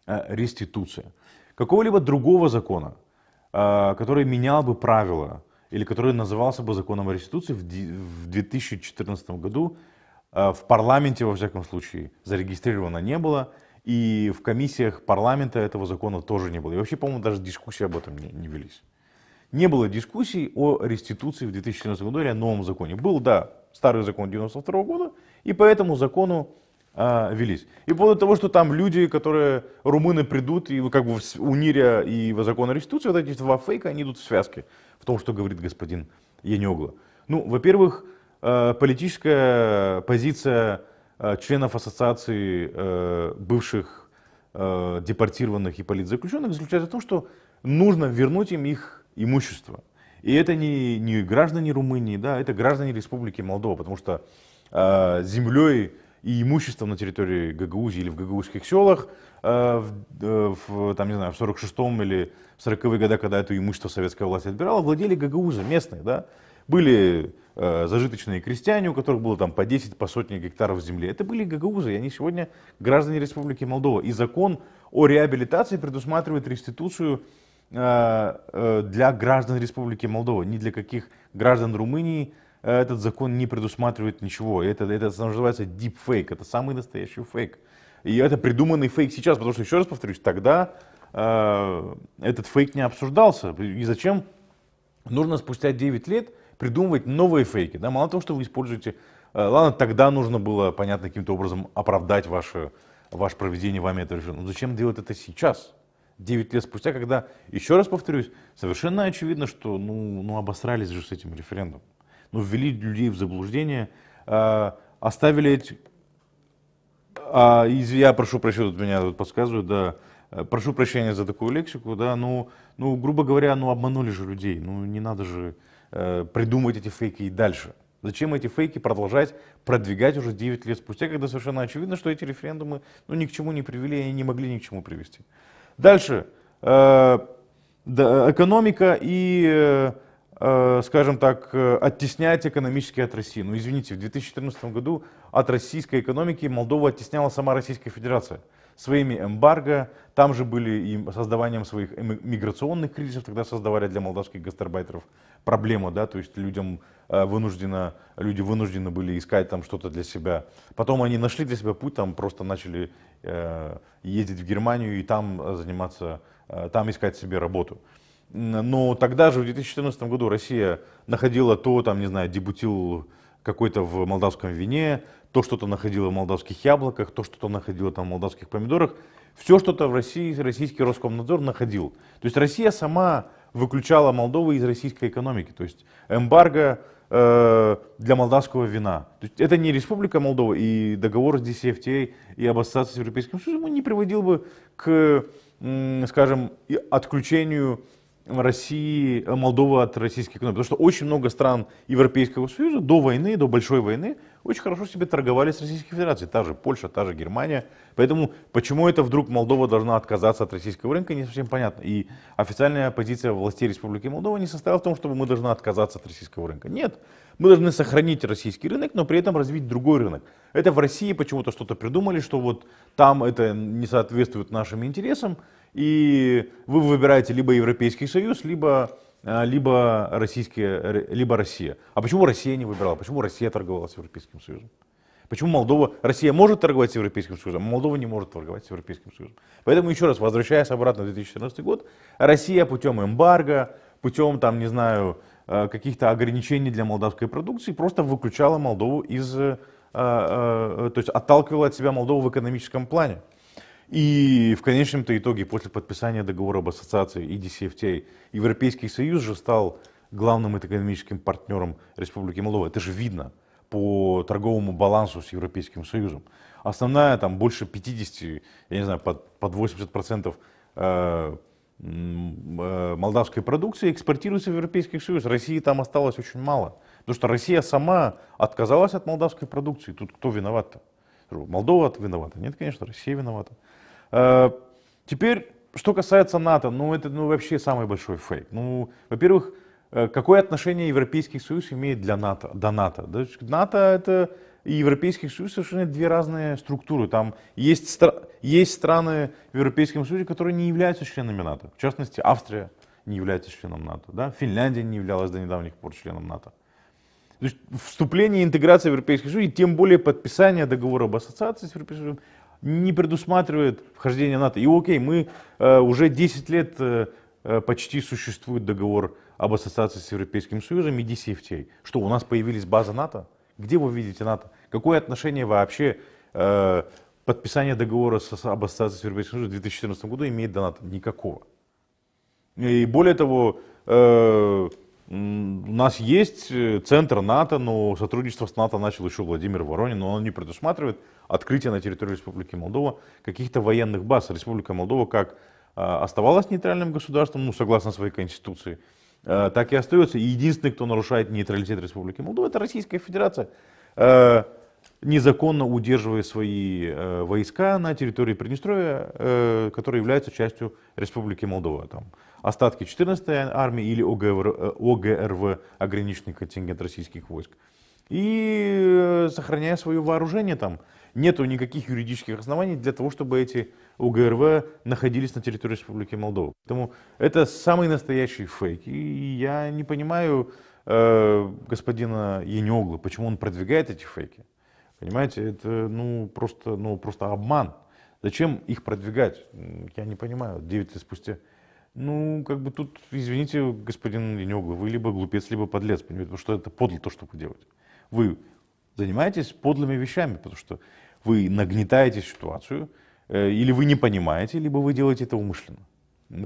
реституция. Какого-либо другого закона, который менял бы правила, или который назывался бы законом о реституции, в 2014 году в парламенте, во всяком случае, зарегистрировано не было, и в комиссиях парламента этого закона тоже не было. И вообще, по-моему, даже дискуссии об этом не велись. Не было дискуссий о реституции в 2014 году или о новом законе. Был, да, старый закон 1992 года, и по этому закону велись. И по поводу того, что там люди, которые, румыны придут, и как бы у НИРЯ и в закон о реституции, вот эти два фейка, они идут в связке в том, что говорит господин Янёгло. Ну, во-первых, политическая позиция членов ассоциации бывших депортированных и политзаключенных заключается в том, что нужно вернуть им их имущество. И это не граждане Румынии, да, это граждане Республики Молдова, потому что землей и имуществом на территории Гагаузии или в гагаузских селах там, не знаю, в 46-м или в 40-е годы, когда это имущество советская власть отбирала, владели гагаузы местные, да. Были зажиточные крестьяне, у которых было там по 10, по сотне гектаров земли. Это были гагаузы, и они сегодня граждане Республики Молдова. И закон о реабилитации предусматривает реституцию для граждан Республики Молдова. Ни для каких граждан Румынии этот закон не предусматривает ничего. Это называется deepfake, это самый настоящий фейк. И это придуманный фейк сейчас, потому что, еще раз повторюсь, тогда этот фейк не обсуждался. И зачем нужно спустя 9 лет придумывать новые фейки? Да? Мало того, что вы используете... Ладно, тогда нужно было, понятно, каким-то образом оправдать ваше проведение вами этого референдума. Но зачем делать это сейчас? 9 лет спустя, когда, еще раз повторюсь, совершенно очевидно, что обосрались же с этим референдумом. Ввели людей в заблуждение, оставили эти... я прошу прощения, тут меня подсказывают, да, прошу прощения за такую лексику, да, грубо говоря, обманули же людей, не надо же придумывать эти фейки и дальше. Зачем эти фейки продолжать продвигать уже 9 лет спустя, когда совершенно очевидно, что эти референдумы ни к чему не привели и не могли ни к чему привести. Дальше. Экономика и, скажем так, оттеснять экономически от России. Извините, в 2014 году от российской экономики Молдова оттесняла сама Российская Федерация. Своими эмбарго, там же были и создаванием своих миграционных кризисов, тогда создавали для молдавских гастарбайтеров проблему, да, то есть люди вынуждены были искать там что-то для себя. Потом они нашли для себя путь, там просто начали ездить в Германию и там заниматься, там искать себе работу. Но тогда же в 2014 году Россия находила дебутил какой-то в молдавском вине, то что-то находила в молдавских яблоках, то что-то находила там в молдавских помидорах. Все что-то в России российский Роскомнадзор находил. То есть Россия сама выключала Молдову из российской экономики. То есть эмбарго для молдавского вина. То есть это не Республика Молдова, и договор с DCFTA и об ассоциации с Европейским Союзом не приводил бы к, скажем, отключению Молдовы от российской экономики. Потому что очень много стран Европейского Союза до войны, до большой войны, очень хорошо себе торговали с Российской Федерацией. Та же Польша, та же Германия. Поэтому почему это вдруг Молдова должна отказаться от российского рынка, не совсем понятно. И официальная позиция властей Республики Молдова не состояла в том, чтобы мы должны отказаться от российского рынка. Нет, мы должны сохранить российский рынок, но при этом развить другой рынок. Это в России почему-то что-то придумали, что вот там это не соответствует нашим интересам, и вы выбираете либо Европейский Союз, либо Россия. А почему Россия не выбирала? Почему Россия торговала с Европейским Союзом? Почему Россия может торговать с Европейским Союзом, а Молдова не может торговать с Европейским Союзом? Поэтому еще раз, возвращаясь обратно в 2014 год, Россия путем эмбарго, путем каких-то ограничений для молдавской продукции просто выключала Молдову то есть отталкивала от себя Молдову в экономическом плане. И в конечном-то итоге, после подписания договора об ассоциации и DCFTA, Европейский Союз же стал главным экономическим партнером Республики Молдова. Это же видно по торговому балансу с Европейским Союзом. Основная, больше 50, я не знаю, под 80% молдавской продукции экспортируется в Европейский Союз. России там осталось очень мало. Потому что Россия сама отказалась от молдавской продукции. Тут кто виноват-то? Молдова виновата? Нет, конечно, Россия виновата. Теперь, что касается НАТО, это вообще самый большой фейк. Во-первых, какое отношение Европейский Союз имеет до НАТО? НАТО это и Европейский Союз совершенно две разные структуры. Там есть страны в Европейском Союзе, которые не являются членами НАТО. В частности, Австрия не является членом НАТО. Да? Финляндия не являлась до недавних пор членом НАТО. То есть вступление и интеграция в Европейский Союз, и тем более подписание договора об ассоциации с Европейским Союзом не предусматривает вхождение в НАТО. И окей, мы уже 10 лет почти существует договор об ассоциации с Европейским Союзом и DCFTA. Что, у нас появились базы НАТО? Где вы видите НАТО? Какое отношение вообще подписание договора об ассоциации с Европейским Союзом в 2014 году имеет до НАТО? Никакого. И более того, у нас есть центр НАТО, но сотрудничество с НАТО начал еще Владимир Воронин, но он не предусматривает открытие на территории Республики Молдова каких-то военных баз. Республика Молдова как оставалась нейтральным государством, согласно своей конституции, так и остается. И единственный, кто нарушает нейтралитет Республики Молдова, это Российская Федерация, незаконно удерживая свои войска на территории Приднестровья, которые являются частью Республики Молдова. Там остатки 14-й армии или ОГРВ, ограниченный контингент российских войск. И сохраняя свое вооружение там, нету никаких юридических оснований для того, чтобы эти ОГРВ находились на территории Республики Молдова. Поэтому это самый настоящий фейк. И я не понимаю господина Янеоглы, почему он продвигает эти фейки. Понимаете, это просто обман. Зачем их продвигать? Я не понимаю, 9 лет спустя. Тут, извините, господин Янеоглы, вы либо глупец, либо подлец, понимаете, потому что это подло то, что вы делаете. Вы занимаетесь подлыми вещами, потому что вы нагнетаете ситуацию, или вы не понимаете, либо вы делаете это умышленно.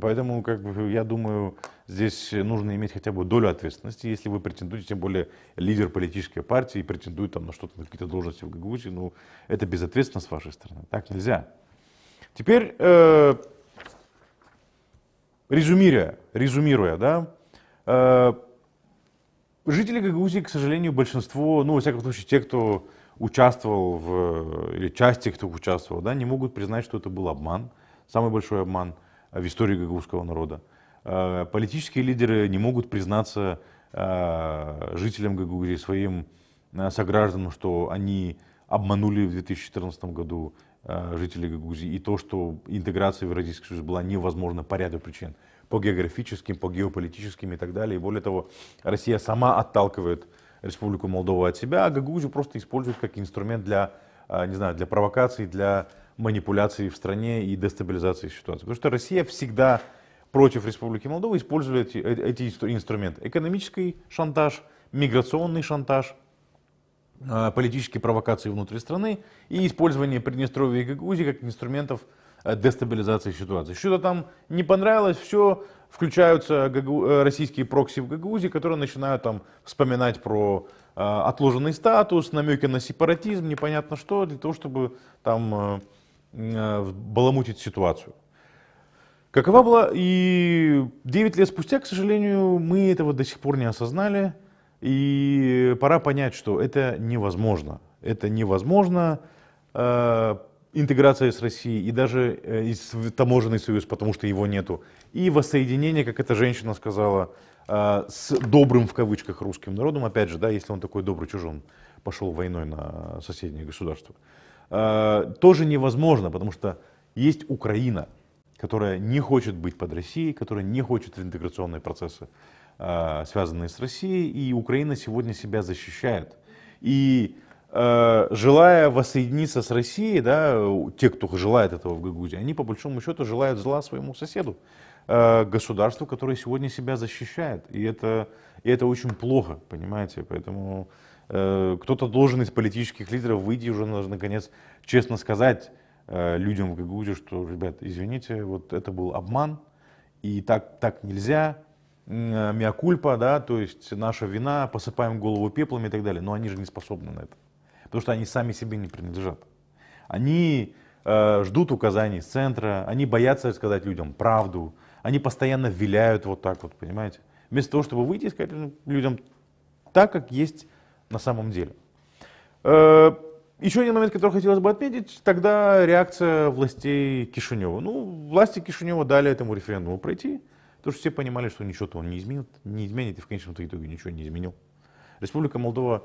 Поэтому, я думаю, здесь нужно иметь хотя бы долю ответственности, если вы претендуете, тем более лидер политической партии, претендует на что-то, на какие-то должности в Гагаузии, это безответственно с вашей стороны. Так нельзя. Теперь, резюмируя, да, жители Гагаузии, к сожалению, большинство, во всяком случае, те, кто участвовал или часть тех, кто участвовал, да, не могут признать, что это был обман, самый большой обман в истории гагаузского народа. Политические лидеры не могут признаться жителям Гагаузии, своим согражданам, что они обманули в 2014 году жителей Гагаузии, и то, что интеграция в Евразийский Союз была невозможна по ряду причин, по географическим, по геополитическим и так далее. И более того, Россия сама отталкивает Республику Молдова от себя, а Гагаузию просто использует как инструмент для провокаций, для манипуляций в стране и дестабилизации ситуации. Потому что Россия всегда против Республики Молдова использует эти инструменты. Экономический шантаж, миграционный шантаж, политические провокации внутри страны и использование Приднестровья и Гагаузии как инструментов дестабилизации ситуации. Что-то там не понравилось, все, включаются российские прокси в Гагаузии, которые начинают там вспоминать про отложенный статус, намеки на сепаратизм, непонятно что, для того, чтобы там баламутить ситуацию. Какова была? И 9 лет спустя, к сожалению, мы этого до сих пор не осознали. И пора понять, что это невозможно. Это невозможно, интеграция с Россией, и даже таможенный союз, потому что его нету. И воссоединение, как эта женщина сказала, с добрым в кавычках русским народом. Опять же, да, если он такой добрый, чужой, он пошел войной на соседние государства. Тоже невозможно, потому что есть Украина, которая не хочет быть под Россией, которая не хочет в интеграционные процессы, связанные с Россией, и Украина сегодня себя защищает. И желая воссоединиться с Россией, да, те, кто желает этого в Гагаузии, они по большому счету желают зла своему соседу, государству, которое сегодня себя защищает. И это очень плохо, понимаете, поэтому кто-то должен из политических лидеров выйти уже, наконец, честно сказать людям в Гагаузии, что, ребят, извините, вот это был обман, и так нельзя, меа-кульпа, да, то есть наша вина, посыпаем голову пеплом и так далее, но они же не способны на это, потому что они сами себе не принадлежат. Они ждут указаний с центра, они боятся сказать людям правду, Они постоянно виляют вот так вот, понимаете? Вместо того, чтобы выйти и сказать людям так, как есть на самом деле. Еще один момент, который хотелось бы отметить, тогда реакция властей Кишинева. Ну, власти Кишинева дали этому референдуму пройти, потому что все понимали, что ничего-то он не изменит, и в конечном итоге ничего не изменил. Республика Молдова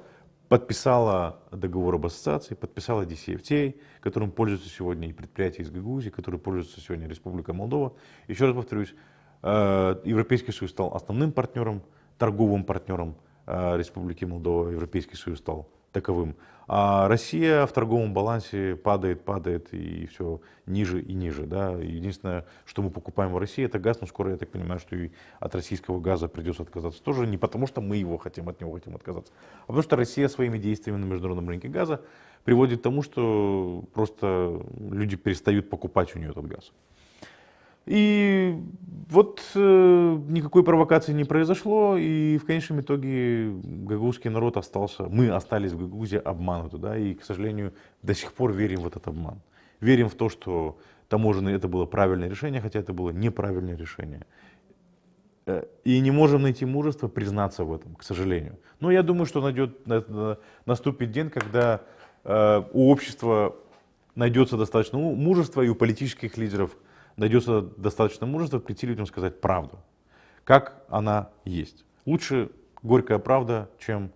подписала договор об ассоциации, подписала DCFTA, которым пользуются сегодня и предприятия из Гагаузии, которые пользуются сегодня Республика Молдова. Еще раз повторюсь, Европейский Союз стал основным партнером, торговым партнером Республики Молдова, Европейский Союз стал таковым. А Россия в торговом балансе падает и все ниже и ниже. Да? Единственное, что мы покупаем в России, это газ, но скоро, я так понимаю, что и от российского газа придется отказаться тоже не потому, что мы его хотим, от него хотим отказаться, а потому что Россия своими действиями на международном рынке газа приводит к тому, что просто люди перестают покупать у нее этот газ. И вот никакой провокации не произошло, и в конечном итоге гагаузский народ остался, мы остались в Гагаузии обмануты, да, и, к сожалению, до сих пор верим в этот обман. Верим в то, что таможенное это было правильное решение, хотя это было неправильное решение. И не можем найти мужество признаться в этом, к сожалению. Но я думаю, что наступит день, когда у общества найдется достаточно мужества, и у политических лидеров найдется достаточно мужества прийти людям сказать правду, как она есть. Лучше горькая правда, чем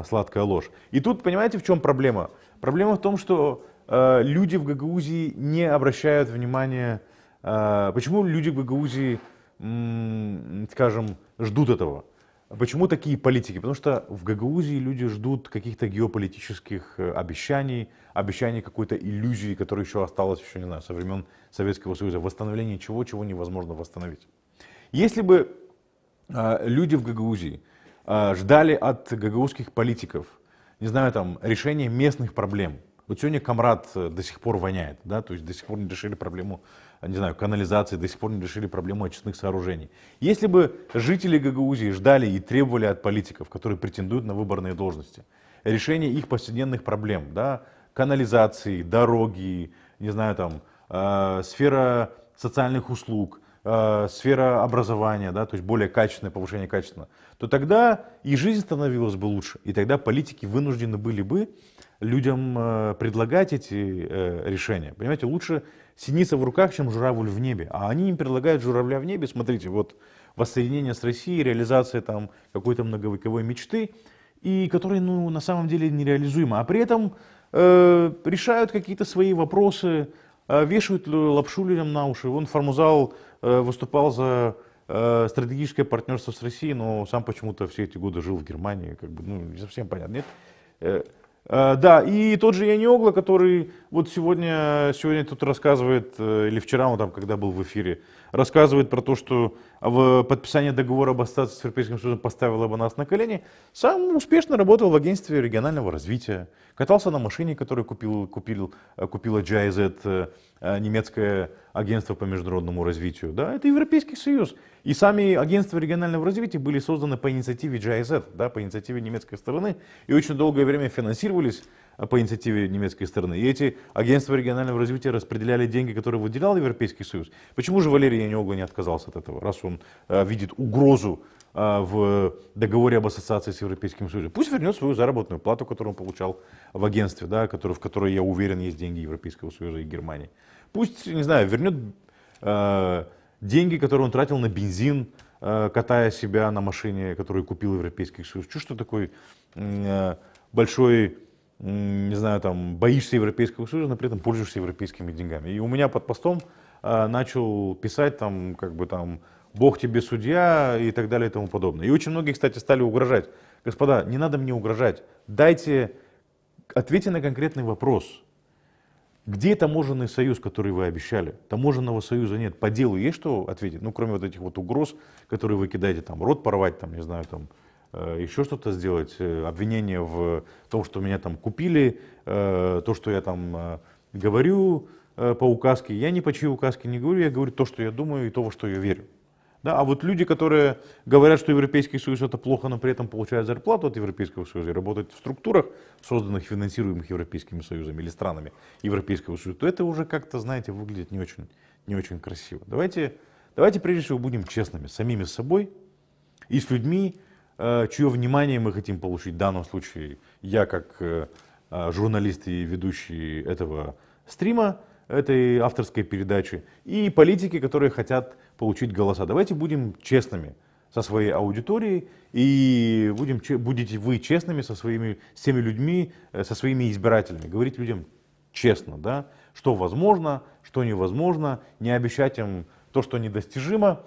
сладкая ложь. И тут, понимаете, в чем проблема? Проблема в том, что люди в Гагаузии не обращают внимания, почему люди в Гагаузии, скажем, ждут этого. Почему такие политики? Потому что в Гагаузии люди ждут каких-то геополитических обещаний какой-то иллюзии, которая еще осталась, еще не знаю, со времен Советского Союза, восстановление чего невозможно восстановить. Если бы люди в Гагаузии ждали от гагаузских политиков, не знаю, там, решения местных проблем. Вот сегодня Камрад до сих пор воняет, да, то есть до сих пор не решили проблему, не знаю, канализации, до сих пор не решили проблему очистных сооружений. Если бы жители Гагаузии ждали и требовали от политиков, которые претендуют на выборные должности, решения их повседневных проблем, да, канализации, дороги, не знаю, там, сфера социальных услуг, сфера образования, да, то есть более качественное, повышение качества, то тогда и жизнь становилась бы лучше, и тогда политики вынуждены были бы людям предлагать эти решения. Понимаете, лучше синица в руках, чем журавль в небе. А они им предлагают журавля в небе. Смотрите, вот воссоединение с Россией, реализация там какой-то многовековой мечты, и которая, ну, на самом деле нереализуема. А при этом решают какие-то свои вопросы, вешают лапшу людям на уши. Вон Формузал выступал за стратегическое партнерство с Россией, но сам почему-то все эти годы жил в Германии. Как бы, ну, не совсем понятно, нет? Да, и тот же Яниогло, который вот сегодня тут рассказывает, или вчера он там, когда был в эфире, рассказывает про то, что в подписании договора об ассоциации с Европейским Союзом поставило бы нас на колени, сам успешно работал в агентстве регионального развития, катался на машине, которую купила GIZ, немецкое агентство по международному развитию. Да, это Европейский Союз. И сами агентства регионального развития были созданы по инициативе GIZ, да, по инициативе немецкой стороны, и очень долгое время финансировались по инициативе немецкой стороны. И эти агентства регионального развития распределяли деньги, которые выделял Европейский Союз. Почему же Валерий Яниогло не отказался от этого, раз он видит угрозу в договоре об ассоциации с Европейским Союзом? Пусть вернет свою заработную плату, которую он получал в агентстве, да, в которой, я уверен, есть деньги Европейского Союза и Германии. Пусть, не знаю, вернет деньги, которые он тратил на бензин, катая себя на машине, которую купил Европейский Союз. Что такой большой, не знаю, там, боишься Европейского Союза, но при этом пользуешься европейскими деньгами. И у меня под постом начал писать там, как бы там, Бог тебе судья и так далее и тому подобное. И очень многие, кстати, стали угрожать. Господа, не надо мне угрожать. Ответьте на конкретный вопрос. Где таможенный союз, который вы обещали? Таможенного союза нет. По делу есть что ответить? Ну, кроме вот этих вот угроз, которые вы кидаете, там, рот порвать, там, не знаю, там, еще что-то сделать, обвинение в том, что меня там купили, то, что я там говорю по указке. Я ни по чьей указке не говорю, я говорю то, что я думаю, и то, во что я верю. Да, а вот люди, которые говорят, что Европейский Союз это плохо, но при этом получают зарплату от Европейского Союза и работают в структурах, созданных, финансируемых Европейским Союзом или странами Европейского Союза, то это уже как-то, знаете, выглядит не очень красиво. Давайте Давайте прежде всего будем честными с самими собой и с людьми, чье внимание мы хотим получить. В данном случае я как журналист и ведущий этого стрима, этой авторской передачи, и политики, которые хотят получить голоса. Давайте будем честными со своей аудиторией, и будете вы честными с теми людьми, со своими избирателями. Говорить людям честно, да, что возможно, что невозможно, не обещать им то, что недостижимо.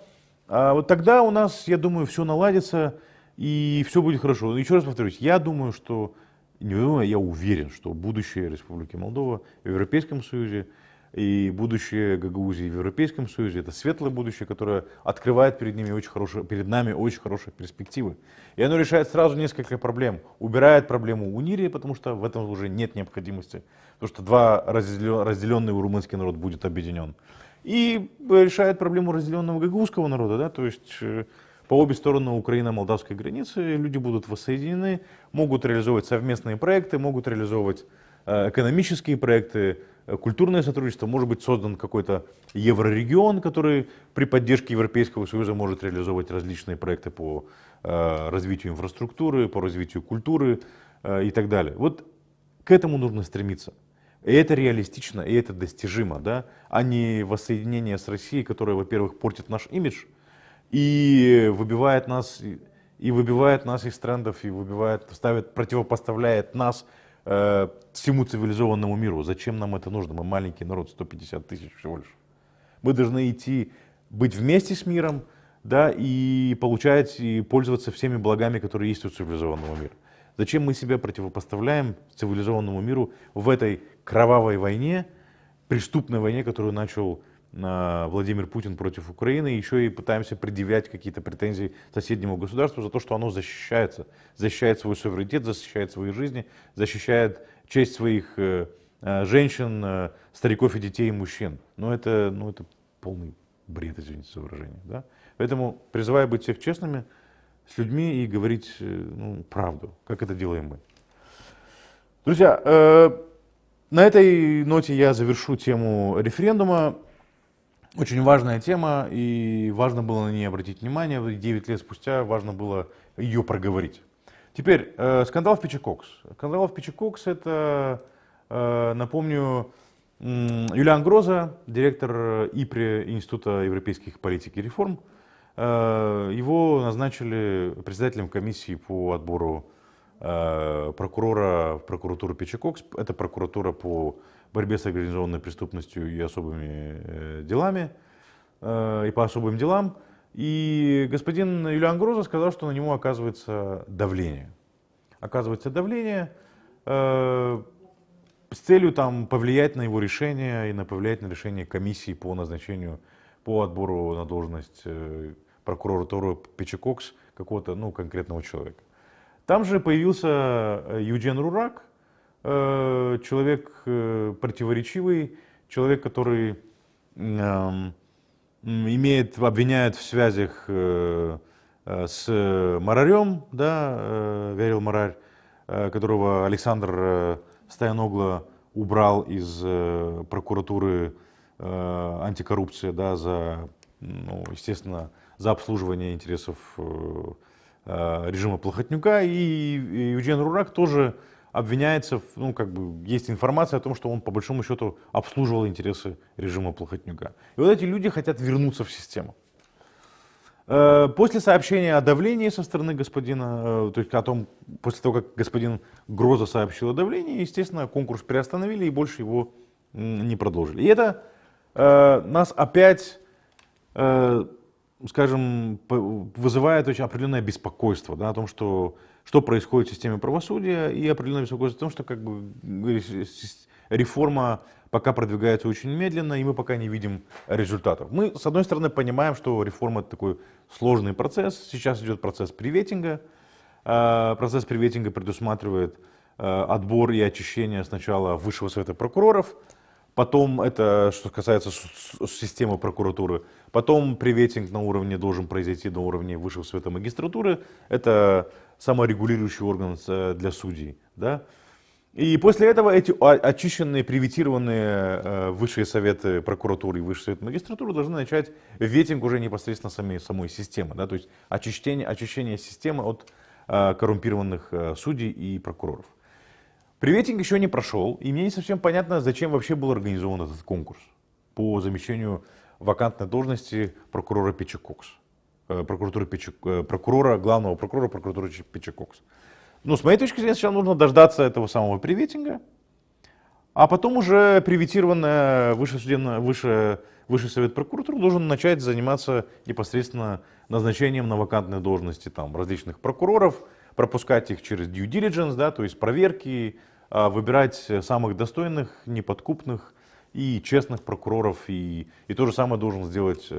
А вот тогда у нас, я думаю, все наладится, и все будет хорошо. Еще раз повторюсь, я думаю, что, я уверен, что будущее Республики Молдова в Европейском Союзе и будущее Гагаузии в Европейском Союзе — это светлое будущее, которое открывает перед нами очень хорошие перспективы. И оно решает сразу несколько проблем. Убирает проблему унири, потому что в этом уже нет необходимости, потому что разделенный румынский народ будет объединен. И решает проблему разделенного гагаузского народа, да, то есть по обе стороны Украино-молдавской границы люди будут воссоединены, могут реализовывать совместные проекты, могут реализовывать экономические проекты, культурное сотрудничество, может быть создан какой-то еврорегион, который при поддержке Европейского Союза может реализовывать различные проекты по развитию инфраструктуры, по развитию культуры и так далее. Вот к этому нужно стремиться. И это реалистично, и это достижимо, да? А не воссоединение с Россией, которое, во-первых, портит наш имидж и выбивает нас из трендов, и противопоставляет нас всему цивилизованному миру. Зачем нам это нужно? Мы маленький народ, 150 тысяч всего лишь. Мы должны быть вместе с миром, да, и получать и пользоваться всеми благами, которые есть у цивилизованного мира. Зачем мы себя противопоставляем цивилизованному миру в этой кровавой войне, преступной войне, которую начал Владимир Путин против Украины, еще и пытаемся предъявлять какие-то претензии соседнему государству за то, что оно защищается, защищает свой суверенитет, защищает свои жизни, защищает честь своих женщин, стариков и детей и мужчин. Но это полный бред, извините за выражение. Да? Поэтому призываю быть всех честными с людьми и говорить правду, как это делаем мы. Друзья, на этой ноте я завершу тему референдума. Очень важная тема, и важно было на нее обратить внимание. 9 лет спустя важно было ее проговорить. Теперь, скандал в Пичи-Кокс. Скандал в Пичи-Кокс — это, напомню, Юлиан Гроза, директор ИПРИ, Института европейских политик и реформ. Его назначили председателем комиссии по отбору прокурора в прокуратуру Пичи-Кокс. Это прокуратура по борьбе с организованной преступностью и особыми делами, и по особым делам. И господин Юлиан Гроза сказал, что на него оказывается давление. Оказывается давление с целью повлиять на его решение и повлиять на решение комиссии по назначению, по отбору на должность прокуратуры Пичи-Кокс какого-то конкретного человека. Там же появился Евген Рурак, человек противоречивый, человек, который обвиняет в связях с Марарем, да, Верил Марарь, которого Александр Стояногло убрал из прокуратуры антикоррупции, да, естественно, за обслуживание интересов режима Плохотнюка. И Евген Рурак тоже обвиняется, есть информация о том, что он по большому счету обслуживал интересы режима Плохотнюка. И вот эти люди хотят вернуться в систему. После сообщения о давлении со стороны господина, то есть после того, как господин Гроза сообщил о давлении, естественно, конкурс приостановили и больше его не продолжили. И это нас опять, скажем, вызывает очень определенное беспокойство, да, о том, что происходит в системе правосудия, и определенное беспокойство о том, что реформа пока продвигается очень медленно, и мы пока не видим результатов. Мы, с одной стороны, понимаем, что реформа — это такой сложный процесс. Сейчас идет процесс приветинга. Процесс приветинга предусматривает отбор и очищение сначала Высшего совета прокуроров, потом это, что касается системы прокуратуры, потом приветинг на уровне должен произойти на уровне Высшего совета магистратуры. Это саморегулирующий орган для судей. Да? И после этого эти очищенные, приватизированные высшие советы прокуратуры и высший совет магистратуры должны начать ветинг уже непосредственно самой системы, да, то есть очищение системы от коррумпированных судей и прокуроров. Приветинг еще не прошел, и мне не совсем понятно, зачем вообще был организован этот конкурс по замещению вакантной должности прокурора Печи-Кокс, главного прокурора прокуратуры Печи-Кокс. Ну, с моей точки зрения, сначала нужно дождаться этого самого приветинга, а потом уже приватизированный Высший совет прокуратуры должен начать заниматься непосредственно назначением на вакантные должности там, различных прокуроров, пропускать их через due diligence, да, то есть проверки, выбирать самых достойных, неподкупных и честных прокуроров. И то же самое должен сделать,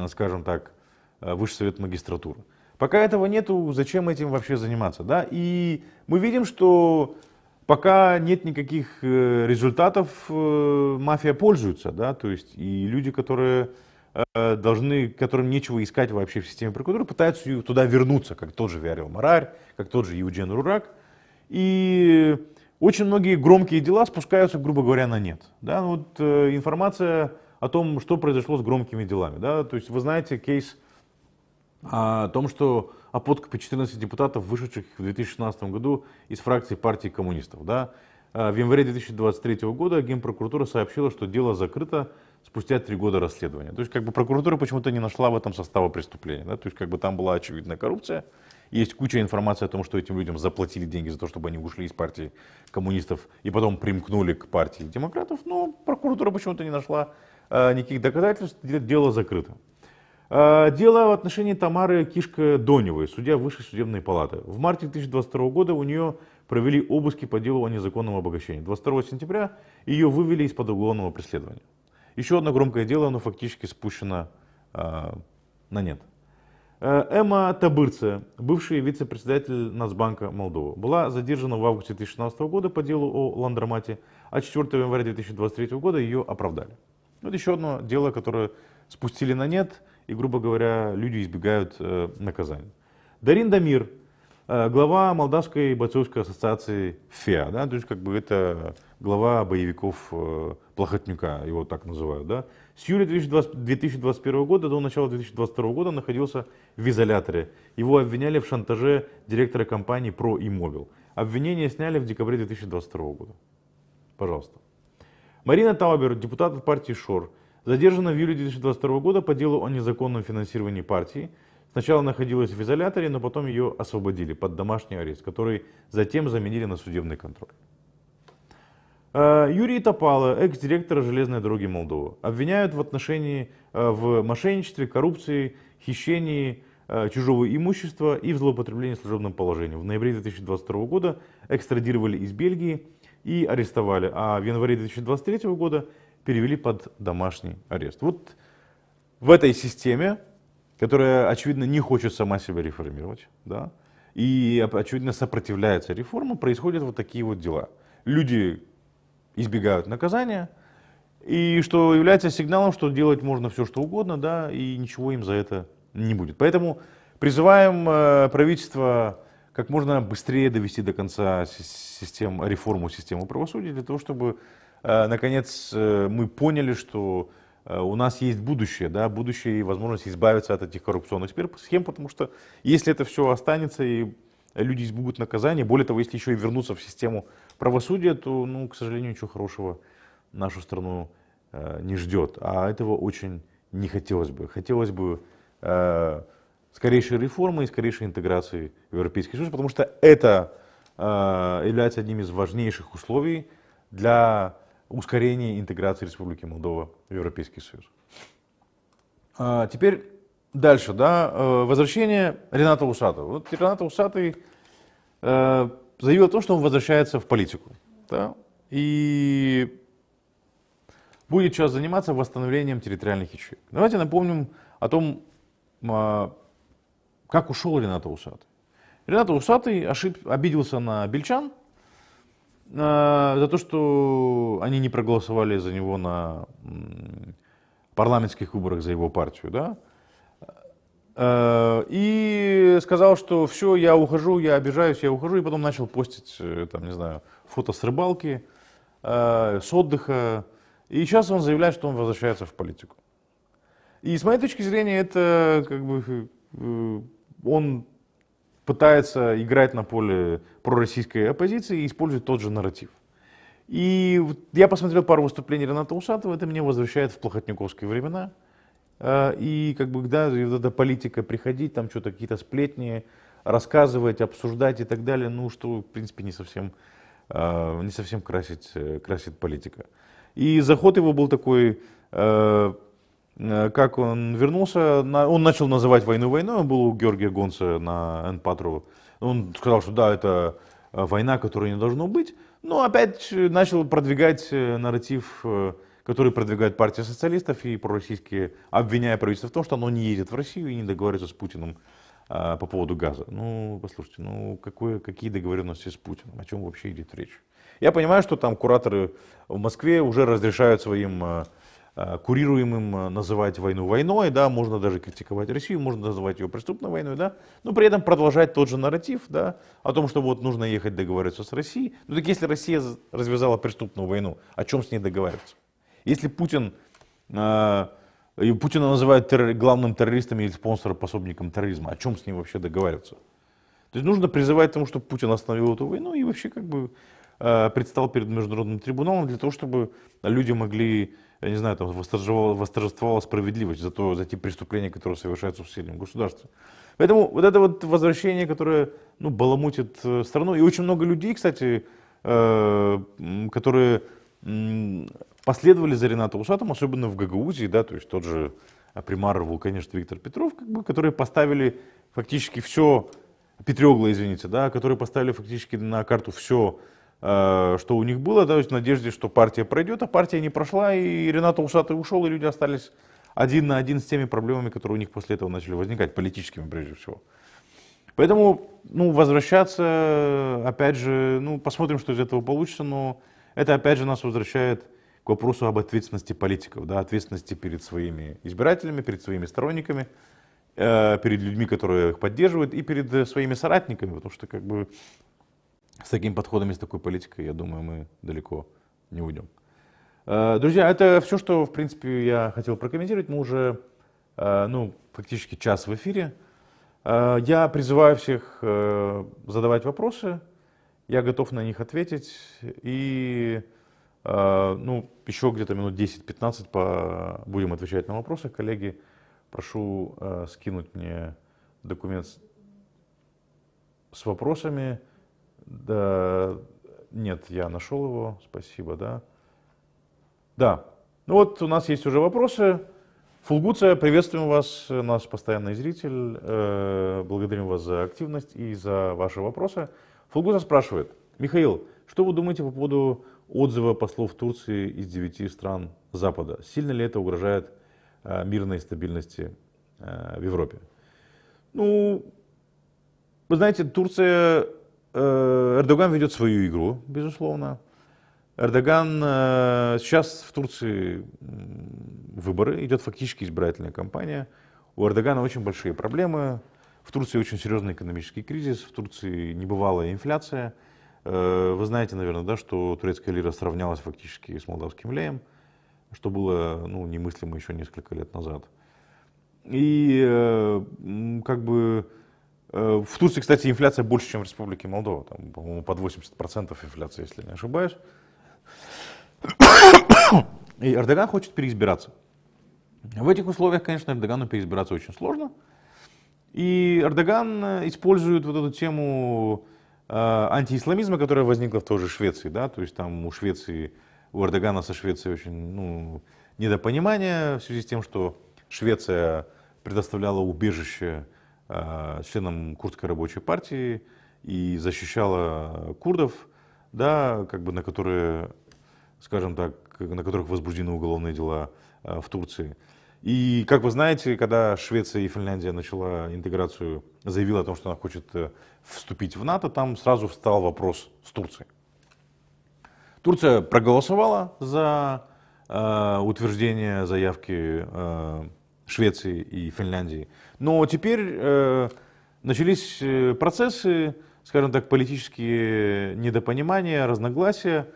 скажем так, Высший совет магистратуры. Пока этого нету, зачем этим вообще заниматься? Да? И мы видим, что пока нет никаких результатов, мафия пользуется. Да? То есть и люди, которым нечего искать вообще в системе прокуратуры, пытаются туда вернуться, как тот же Виарил Марарь, как тот же Евген Рурак. И очень многие громкие дела спускаются, грубо говоря, на нет. Да? Вот, информация о том, что произошло с громкими делами. Да? То есть вы знаете кейс о том, что о подкупе 14 депутатов, вышедших в 2016 году из фракции партии коммунистов. Да? В январе 2023 года Генпрокуратура сообщила, что дело закрыто спустя 3 года расследования. То есть как бы прокуратура почему-то не нашла в этом состава преступления. Да? То есть как бы там была очевидная коррупция. Есть куча информации о том, что этим людям заплатили деньги за то, чтобы они ушли из партии коммунистов и потом примкнули к партии демократов. Но прокуратура почему-то не нашла никаких доказательств. Дело закрыто. Дело в отношении Тамары Кишко-Доневой, судья Высшей судебной палаты. В марте 2022 года у нее провели обыски по делу о незаконном обогащении. 22 сентября ее вывели из-под уголовного преследования. Еще одно громкое дело, оно фактически спущено на нет. Эмма Табырце, бывший вице-председатель Нацбанка Молдовы, была задержана в августе 2016 года по делу о ландромате, а 4 января 2023 года ее оправдали. Вот еще одно дело, которое спустили на нет, и, грубо говоря, люди избегают наказания. Дарин Дамир, глава Молдавской бойцовской ассоциации ФЕА, да, то есть как бы это глава боевиков Плохотнюка, его так называют. Да. С июля 2021 года до начала 2022 года находился в изоляторе. Его обвиняли в шантаже директора компании ProImmobil. Обвинение сняли в декабре 2022 года. Пожалуйста. Марина Таубер, депутат от партии ШОР, задержана в июле 2022 года по делу о незаконном финансировании партии. Сначала находилась в изоляторе, но потом ее освободили под домашний арест, который затем заменили на судебный контроль. Юрий Топало, экс-директор железной дороги Молдовы, обвиняют в мошенничестве, коррупции, хищении чужого имущества и в злоупотреблении служебным положением. В ноябре 2022 года экстрадировали из Бельгии и арестовали, а в январе 2023 года перевели под домашний арест. Вот в этой системе, которая, очевидно, не хочет сама себя реформировать, да, и, очевидно, сопротивляется реформам, происходят вот такие вот дела. Люди избегают наказания, и что является сигналом, что делать можно все, что угодно, да, и ничего им за это не будет. Поэтому призываем правительство как можно быстрее довести до конца реформу системы правосудия, для того, чтобы, наконец, мы поняли, что у нас есть будущее, да, будущее и возможность избавиться от этих коррупционных схем, потому что если это все останется и люди избегут наказания, более того, если еще и вернуться в систему правосудия, то, ну, к сожалению, ничего хорошего нашу страну не ждет. А этого очень не хотелось бы. Хотелось бы скорейшей реформы и скорейшей интеграции в Европейский Союз, потому что это является одним из важнейших условий для ускорения интеграции Республики Молдова в Европейский Союз. Теперь дальше, да, возвращение Рената Усатова. Вот Ренат Усатый заявил о том, что он возвращается в политику, да, и будет сейчас заниматься восстановлением территориальных ячеек. Давайте напомним о том, как ушел Ренат Усатый. Ренат Усатый обиделся на бельчан за то, что они не проголосовали за него на парламентских выборах, за его партию. Да? И сказал, что все, я ухожу, я обижаюсь, я ухожу, и потом начал постить, там, не знаю, фото с рыбалки, с отдыха. И сейчас он заявляет, что он возвращается в политику. И с моей точки зрения, это как бы он пытается играть на поле пророссийской оппозиции и использует тот же нарратив. И я посмотрел пару выступлений Рената Усатова, это меня возвращает в плохотниковские времена. И как бы, да, вот эта политика приходить, там что-то, какие-то сплетни, рассказывать, обсуждать и так далее, ну, что, в принципе, не совсем красит политика. И заход его был такой, как он вернулся, он начал называть войну войной, он был у Георгия Гонца на Н-Патру, он сказал, что да, это война, которой не должно быть, но опять начал продвигать нарратив, который продвигает партия социалистов и пророссийские, обвиняя правительство в том, что оно не едет в Россию и не договаривается с Путиным по поводу газа. Ну, послушайте, ну какие договоренности с Путиным, о чем вообще идет речь? Я понимаю, что там кураторы в Москве уже разрешают своим курируемым называть войну войной, да, можно даже критиковать Россию, можно называть ее преступной войной, да, но при этом продолжать тот же нарратив, да, о том, что вот нужно ехать договариваться с Россией. Ну так если Россия развязала преступную войну, о чем с ней договариваться? Если Путина называют главным террористом или спонсором-пособником терроризма, о чем с ним вообще договариваться? То есть нужно призывать к тому, чтобы Путин остановил эту войну и вообще как бы предстал перед международным трибуналом для того, чтобы люди могли, я не знаю, там восторжествовала справедливость за те преступления, которые совершаются в соседнем государстве. Поэтому вот это вот возвращение, которое, ну, баламутит страну, и очень много людей, кстати, которые последовали за Ренатом Усатовым, особенно в Гагаузии, да, то есть тот же примар вулканист Виктор Петров, как бы, которые поставили фактически все, Петрёгло, извините, да, которые поставили фактически на карту все, что у них было, да, то есть в надежде, что партия пройдет, а партия не прошла, и Ренат Усатов ушел, и люди остались один на один с теми проблемами, которые у них после этого начали возникать, политическими прежде всего. Поэтому, ну, возвращаться, опять же, ну, посмотрим, что из этого получится, но это опять же нас возвращает к вопросу об ответственности политиков, да, ответственности перед своими избирателями, перед своими сторонниками, перед людьми, которые их поддерживают, и перед своими соратниками, потому что как бы с таким подходом и с такой политикой, я думаю, мы далеко не уйдем. Друзья, это все, что, в принципе, я хотел прокомментировать. Мы уже, ну, фактически час в эфире. Я призываю всех задавать вопросы. Я готов на них ответить. И, ну, еще где-то минут 10-15 будем отвечать на вопросы. Коллеги, прошу скинуть мне документ с вопросами. Да, нет, я нашел его, спасибо, да. Да, ну вот у нас есть уже вопросы. Фулгуция, приветствуем вас, наш постоянный зритель. Благодарим вас за активность и за ваши вопросы. Фулгуция спрашивает: Михаил, что вы думаете по поводу отзыва послов Турции из 9 стран Запада? Сильно ли это угрожает мирной стабильности в Европе? Ну, вы знаете, Турция... Эрдоган ведет свою игру, безусловно. Эрдоган, сейчас в Турции выборы, идет фактически избирательная кампания. У Эрдогана очень большие проблемы. В Турции очень серьезный экономический кризис, в Турции небывалая инфляция. Вы знаете, наверное, да, что турецкая лира сравнялась фактически с молдавским леем, что было, ну, немыслимо еще несколько лет назад. И как бы... В Турции, кстати, инфляция больше, чем в Республике Молдова. Там, по-моему, под 80% инфляция, если не ошибаюсь. И Эрдоган хочет переизбираться. В этих условиях, конечно, Эрдогану переизбираться очень сложно. И Эрдоган использует вот эту тему антиисламизма, которая возникла в той же Швеции. Да? То есть там у Эрдогана со Швецией очень, ну, недопонимание в связи с тем, что Швеция предоставляла убежище членам Курдской рабочей партии и защищала курдов, да, как бы на которые, скажем так, на которых возбуждены уголовные дела в Турции. И, как вы знаете, когда Швеция и Финляндия начала интеграцию, заявила о том, что она хочет вступить в НАТО, там сразу встал вопрос с Турцией. Турция проголосовала за утверждение заявки Швеции и Финляндии. Но теперь начались процессы, скажем так, политические недопонимания, разногласия,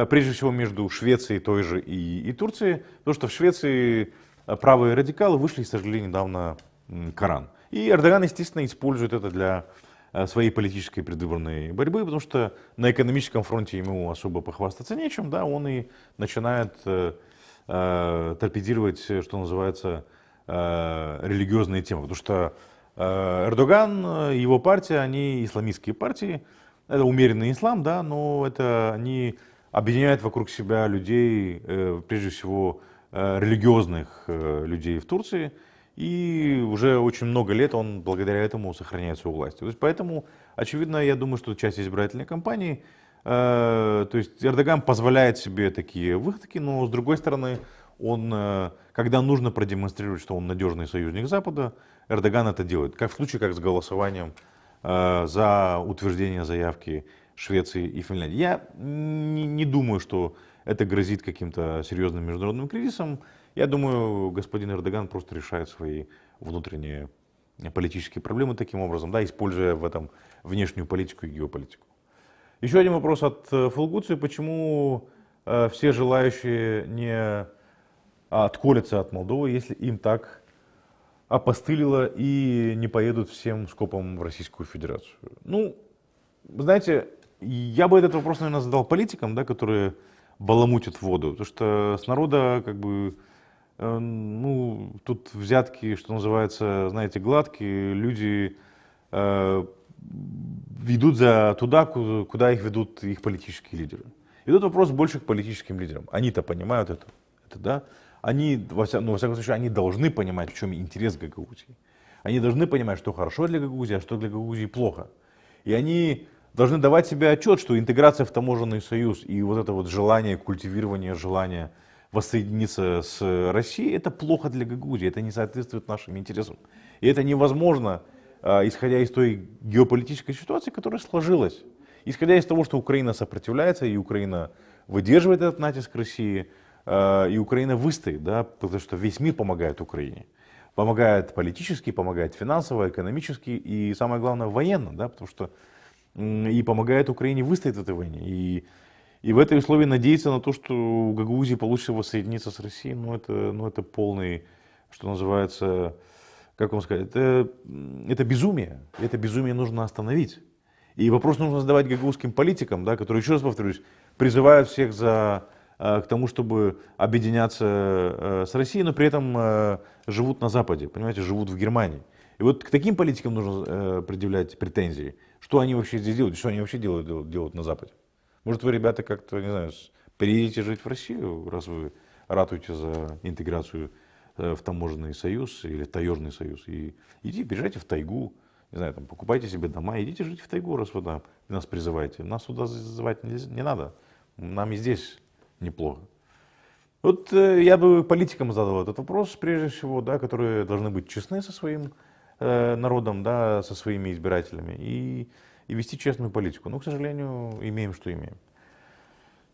прежде всего между Швецией той же и Турцией, потому что в Швеции правые радикалы вышли и сожгли недавно Коран. И Эрдоган, естественно, использует это для своей политической предвыборной борьбы, потому что на экономическом фронте ему особо похвастаться нечем, да, он и начинает торпедировать, что называется, религиозные темы, потому что Эрдоган, его партия, они исламистские партии, это умеренный ислам, да, но это они объединяют вокруг себя людей, прежде всего религиозных людей в Турции, и уже очень много лет он благодаря этому сохраняет свою власть. То есть поэтому, очевидно, я думаю, что часть избирательной кампании, то есть Эрдоган позволяет себе такие выходки, но с другой стороны, он, когда нужно продемонстрировать, что он надежный союзник Запада, Эрдоган это делает. Как в случае, как с голосованием за утверждение заявки Швеции и Финляндии. Я не думаю, что это грозит каким-то серьезным международным кризисом. Я думаю, господин Эрдоган просто решает свои внутренние политические проблемы таким образом, да, используя в этом внешнюю политику и геополитику. Еще один вопрос от Фулгуции. Почему все желающие не отколятся от Молдовы, если им так опостылило и не поедут всем скопом в Российскую Федерацию? Ну, знаете, я бы этот вопрос, наверное, задал политикам, да, которые баламутят воду, потому что с народа как бы, ну, тут взятки, что называется, знаете, гладкие, люди ведут туда, куда их ведут их политические лидеры. И тут вопрос больше к политическим лидерам. Они-то понимают это да? Они, во всяком случае, они должны понимать, в чем интерес Гагаузии. Они должны понимать, что хорошо для Гагаузии, а что для Гагаузии плохо. И они должны давать себе отчет, что интеграция в таможенный союз и вот это вот желание, культивирование желания воссоединиться с Россией, это плохо для Гагаузии, это не соответствует нашим интересам. И это невозможно, исходя из той геополитической ситуации, которая сложилась. Исходя из того, что Украина сопротивляется, и Украина выдерживает этот натиск России, и Украина выстоит, да, потому что весь мир помогает Украине. Помогает политически, помогает финансово, экономически и, самое главное, военно, да, потому что и помогает Украине выстоять в этой войне. И в этой условии надеяться на то, что у Гагаузии получится воссоединиться с Россией, это полный, что называется, как вам сказать, это безумие. Это безумие нужно остановить. И вопрос нужно задавать гагаузским политикам, да, которые, еще раз повторюсь, призывают всех к тому, чтобы объединяться с Россией, но при этом живут на Западе, понимаете, живут в Германии. И вот к таким политикам нужно предъявлять претензии. Что они вообще здесь делают, что они вообще делают на Западе. Может, вы, ребята, как-то, не знаю, переедете жить в Россию, раз вы ратуете за интеграцию в таможенный союз или таежный союз, и идите, переезжайте в тайгу, не знаю, там, покупайте себе дома, идите жить в тайгу, раз вы нас призываете. Нас сюда звать не надо, нам и здесь неплохо. Вот я бы политикам задал этот вопрос, прежде всего, да, которые должны быть честны со своим народом, да, со своими избирателями и вести честную политику. Но, к сожалению, имеем, что имеем.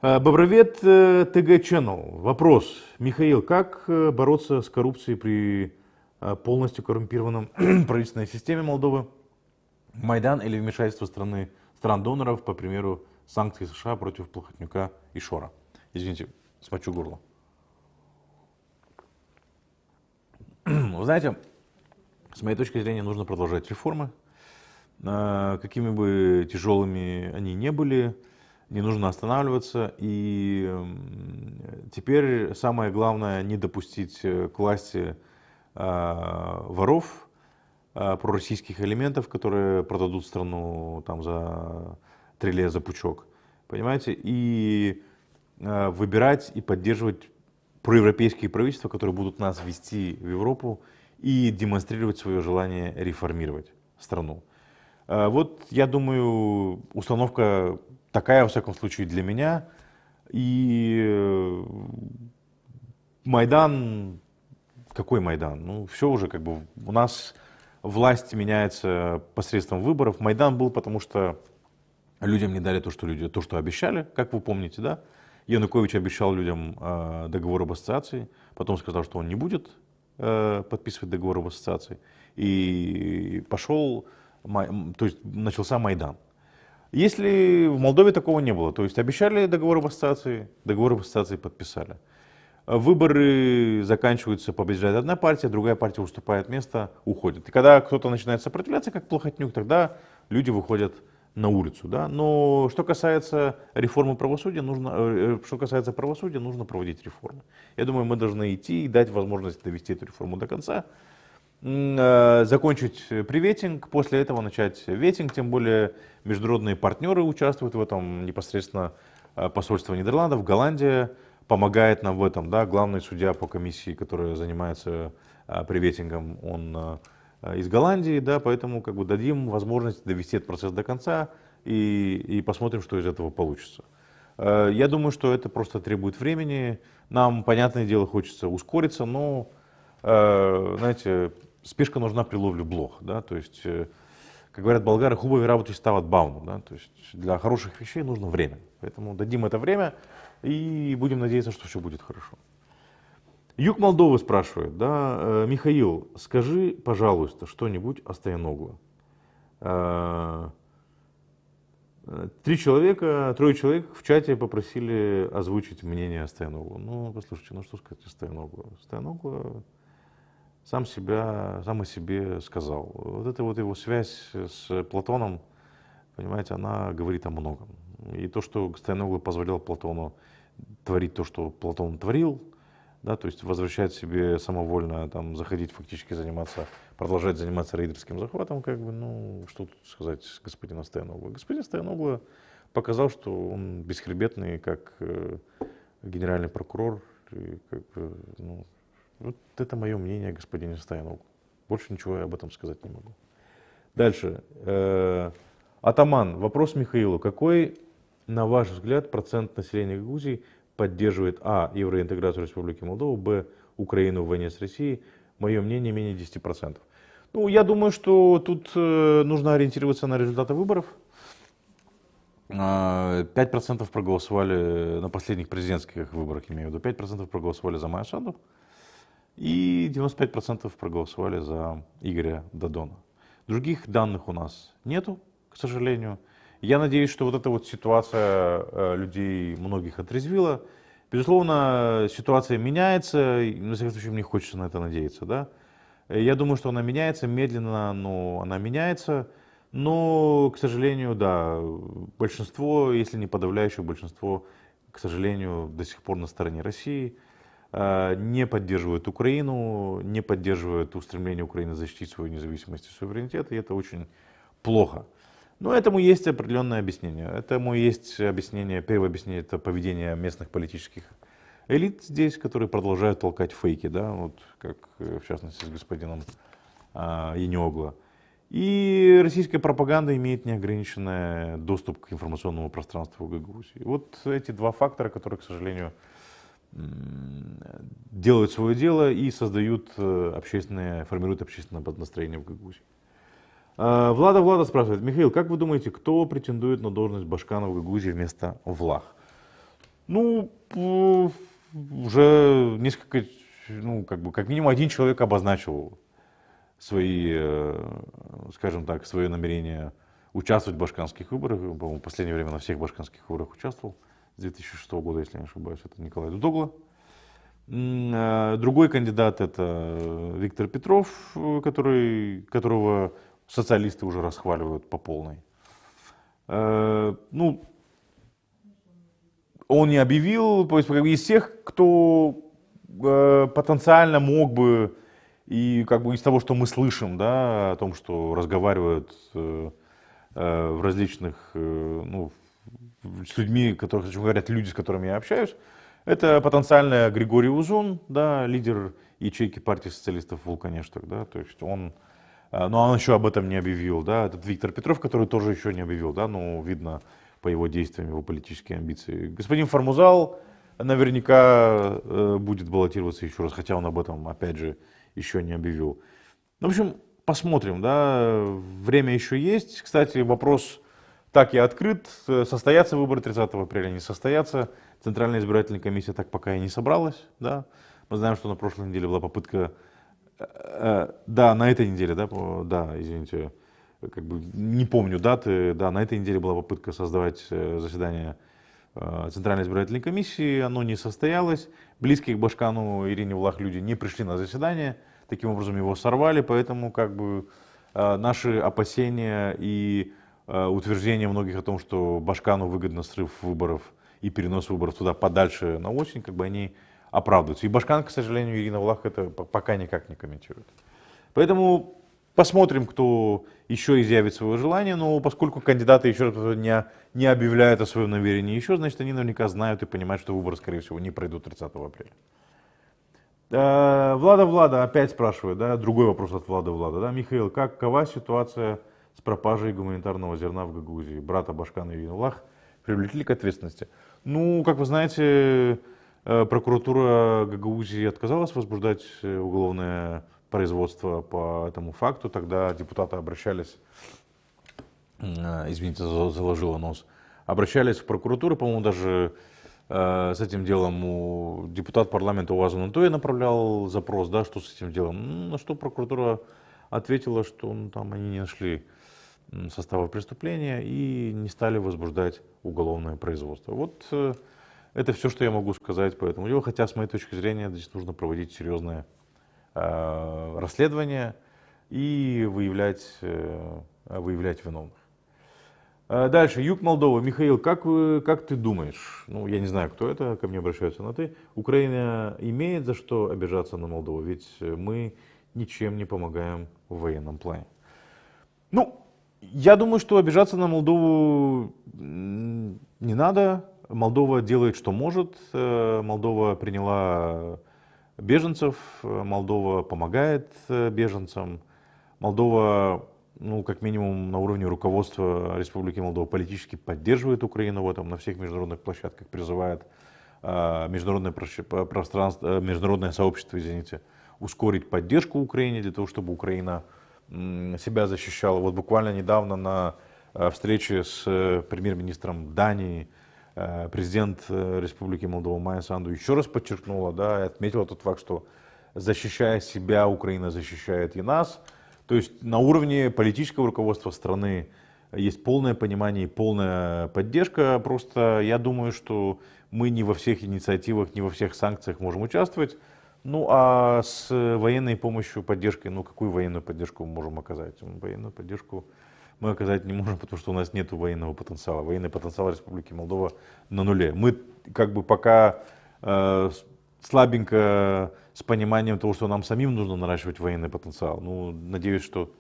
Бобровед ТГ Channel. Вопрос. Михаил, как бороться с коррупцией при полностью коррумпированном правительственной системе Молдовы? Майдан или вмешательство стран-доноров, по примеру, санкций США против Плохотнюка и Шора? Извините, смочу горло. Вы знаете, с моей точки зрения, нужно продолжать реформы. Какими бы тяжелыми они ни были, не нужно останавливаться. И теперь самое главное не допустить к власти воров, пророссийских элементов, которые продадут страну там за треле, за пучок. Понимаете? И выбирать и поддерживать проевропейские правительства, которые будут нас вести в Европу и демонстрировать свое желание реформировать страну. Вот, я думаю, установка такая, во всяком случае, для меня. И Майдан, какой Майдан? Ну, все уже как бы, у нас власть меняется посредством выборов. Майдан был, потому что людям не дали то, что обещали, как вы помните, да? Янукович обещал людям договор об ассоциации, потом сказал, что он не будет подписывать договор об ассоциации, и пошел, то есть начался Майдан. Если в Молдове такого не было, то есть обещали договор об ассоциации подписали. Выборы заканчиваются, побеждает одна партия, другая партия уступает место, уходит. И когда кто-то начинает сопротивляться, как Плохотнюк, тогда люди выходят на улицу. Да? Но что касается реформы правосудия, нужно проводить реформы. Я думаю, мы должны идти и дать возможность довести эту реформу до конца, закончить приветинг, после этого начать ветинг, тем более международные партнеры участвуют в этом, непосредственно посольство Нидерландов, Голландия помогает нам в этом, да, главный судья по комиссии, которая занимается приветингом, он из Голландии, да, поэтому как бы дадим возможность довести этот процесс до конца и посмотрим, что из этого получится. Я думаю, что это просто требует времени, нам, понятное дело, хочется ускориться, но, знаете, спешка нужна при ловле блох, да, то есть, как говорят болгары, хубави работы ставят бауну, да, то есть для хороших вещей нужно время, поэтому дадим это время и будем надеяться, что все будет хорошо. Юг Молдовы спрашивает, да, Михаил, скажи, пожалуйста, что-нибудь о Стояногло. 3 человек в чате попросили озвучить мнение о Стояногло. Ну, послушайте, ну что сказать о Стояногло? Стояногло сам о себе сказал. Вот эта вот его связь с Платоном, понимаете, она говорит о многом. И то, что Стояногло позволял Платону творить то, что Платон творил, да, то есть возвращать себе самовольно, там, заходить фактически продолжать заниматься рейдерским захватом, как бы, ну, что тут сказать господина Стояногло. Господин Стояногло показал, что он бесхребетный, как генеральный прокурор, и, как бы, ну, вот это мое мнение о господине Стояногло. Больше ничего я об этом сказать не могу. Дальше. Атаман. Вопрос Михаилу. Какой, на ваш взгляд, процент населения Гагаузии поддерживает а. евроинтеграцию Республики Молдова, б. Украину в войне с Россией? Мое мнение, менее 10%. Ну, я думаю, что тут нужно ориентироваться на результаты выборов. 5% проголосовали на последних президентских выборах, имею в виду. 5% проголосовали за Майю Санду. И 95% проголосовали за Игоря Додона. Других данных у нас нету, к сожалению. Я надеюсь, что вот эта вот ситуация людей многих отрезвила. Безусловно, ситуация меняется, и, на всяком случае, мне хочется на это надеяться. Да? Я думаю, что она меняется медленно, но она меняется. Но, к сожалению, да, большинство, если не подавляющее большинство, к сожалению, до сих пор на стороне России, не поддерживают Украину, не поддерживают устремление Украины защитить свою независимость и суверенитет, и это очень плохо. Но этому есть определенное объяснение. Этому есть объяснение, первое объяснение — это поведение местных политических элит здесь, которые продолжают толкать фейки, да, вот как в частности с господином Яниогло. И российская пропаганда имеет неограниченный доступ к информационному пространству Гагаузии. Вот эти два фактора, которые, к сожалению, делают свое дело и формируют общественное настроение в Гагаузии. Влада спрашивает: Михаил, как вы думаете, кто претендует на должность Башкана в Гагаузии вместо Влах? Ну, уже несколько, как минимум один человек обозначил скажем так, свое намерение участвовать в башканских выборах. По-моему, в последнее время на всех башканских выборах участвовал. С 2006 года, если не ошибаюсь, это Николай Дудогло. Другой кандидат — это Виктор Петров, которого социалисты уже расхваливают по полной. Ну, он не объявил, то есть из тех, кто потенциально мог бы, и как бы из того, что мы слышим, да, о том, что разговаривают в различных, с людьми, которых говорят люди, с которыми я общаюсь, это потенциально Григорий Узун, да, лидер ячейки партии социалистов Вулканешток, да, то есть он еще об этом не объявил, да, этот Виктор Петров, который тоже еще не объявил, да, но видно по его действиям, его политические амбиции. Господин Формузал наверняка будет баллотироваться еще раз, хотя он об этом, опять же, еще не объявил. В общем, посмотрим, да, время еще есть. Кстати, вопрос так и открыт. Состоятся выборы 30 апреля, не состоятся. Центральная избирательная комиссия так пока и не собралась, да. Мы знаем, что на прошлой неделе была попытка Да, на этой неделе, да, да, извините, как бы не помню даты, да, на этой неделе была попытка создавать заседание Центральной избирательной комиссии, оно не состоялось, близкие к Башкану Ирине Влах люди не пришли на заседание, таким образом его сорвали, поэтому как бы наши опасения и утверждения многих о том, что Башкану выгодно срыв выборов и перенос выборов туда подальше на осень, как бы они оправдываются. И Башкан, к сожалению, Ирина Влах это пока никак не комментирует. Поэтому посмотрим, кто еще изъявит свое желание, но поскольку кандидаты еще раз не объявляют о своем намерении еще, значит они наверняка знают и понимают, что выборы, скорее всего, не пройдут 30 апреля. Влада опять спрашивает, да, другой вопрос от Влада, да, Михаил, какова ситуация с пропажей гуманитарного зерна в Гагаузии? Брата Башкана Ирины Влах привлекли к ответственности. Ну, как вы знаете, прокуратура Гагаузии отказалась возбуждать уголовное производство по этому факту. Тогда депутаты обращались, извините, заложила нос, обращались в прокуратуру, по-моему, даже с этим делом депутат парламента Уаз Унунтоя направлял запрос, да, что с этим делом. На что прокуратура ответила, что там они не нашли состава преступления и не стали возбуждать уголовное производство. Вот это все, что я могу сказать по этому делу, хотя, с моей точки зрения, здесь нужно проводить серьезное расследование и выявлять виновных. Дальше, юг Молдовы. Михаил, как ты думаешь, ну я не знаю, кто это, ко мне обращаются на ты, Украина имеет за что обижаться на Молдову, ведь мы ничем не помогаем в военном плане. Ну, я думаю, что обижаться на Молдову не надо. Молдова делает, что может. Молдова приняла беженцев, Молдова помогает беженцам. Молдова, ну, как минимум, на уровне руководства Республики Молдова политически поддерживает Украину в этом, на всех международных площадках призывает международное сообщество, ускорить поддержку Украине для того, чтобы Украина себя защищала. Вот буквально недавно на встрече с премьер-министром Дании президент Республики Молдова Майя Санду еще раз подчеркнула, да, и отметила тот факт, что защищая себя, Украина защищает и нас. То есть на уровне политического руководства страны есть полное понимание и полная поддержка. Просто я думаю, что мы не во всех инициативах, не во всех санкциях можем участвовать. Ну а с военной помощью, поддержкой, ну какую военную поддержку мы можем оказать? Военную поддержку мы оказать не можем, потому что у нас нет военного потенциала. Военный потенциал Республики Молдова на нуле. Мы как бы пока слабенько с пониманием того, что нам самим нужно наращивать военный потенциал. Ну, надеюсь, что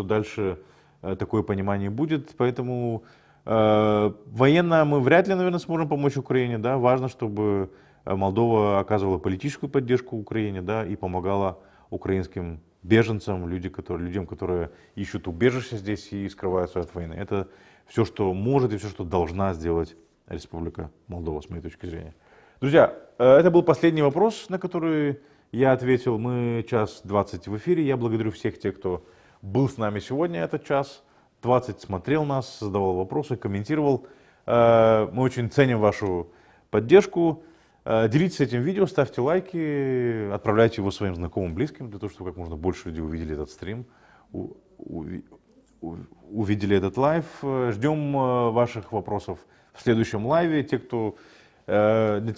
дальше такое понимание будет. Поэтому военно мы вряд ли, наверное, сможем помочь Украине. Да? Важно, чтобы Молдова оказывала политическую поддержку Украине, да, и помогала украинским беженцам, людям, которые ищут убежище здесь и скрываются от войны. Это все, что может и все, что должна сделать Республика Молдова, с моей точки зрения. Друзья, это был последний вопрос, на который я ответил. Мы 1:20 в эфире. Я благодарю всех тех, кто был с нами сегодня этот 1:20, смотрел нас, задавал вопросы, комментировал. Мы очень ценим вашу поддержку. Делитесь этим видео, ставьте лайки, отправляйте его своим знакомым, близким, для того, чтобы как можно больше людей увидели этот стрим, увидели этот лайв. Ждем ваших вопросов в следующем лайве. Те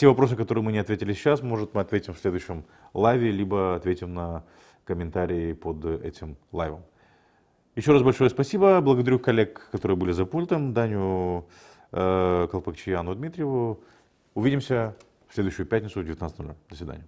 вопросы, которые мы не ответили сейчас, может, мы ответим в следующем лайве, либо ответим на комментарии под этим лайвом. Еще раз большое спасибо. Благодарю коллег, которые были за пультом, Даню Колпакчи и Анну Дмитриеву. Увидимся в следующую пятницу в 19:00. До свидания.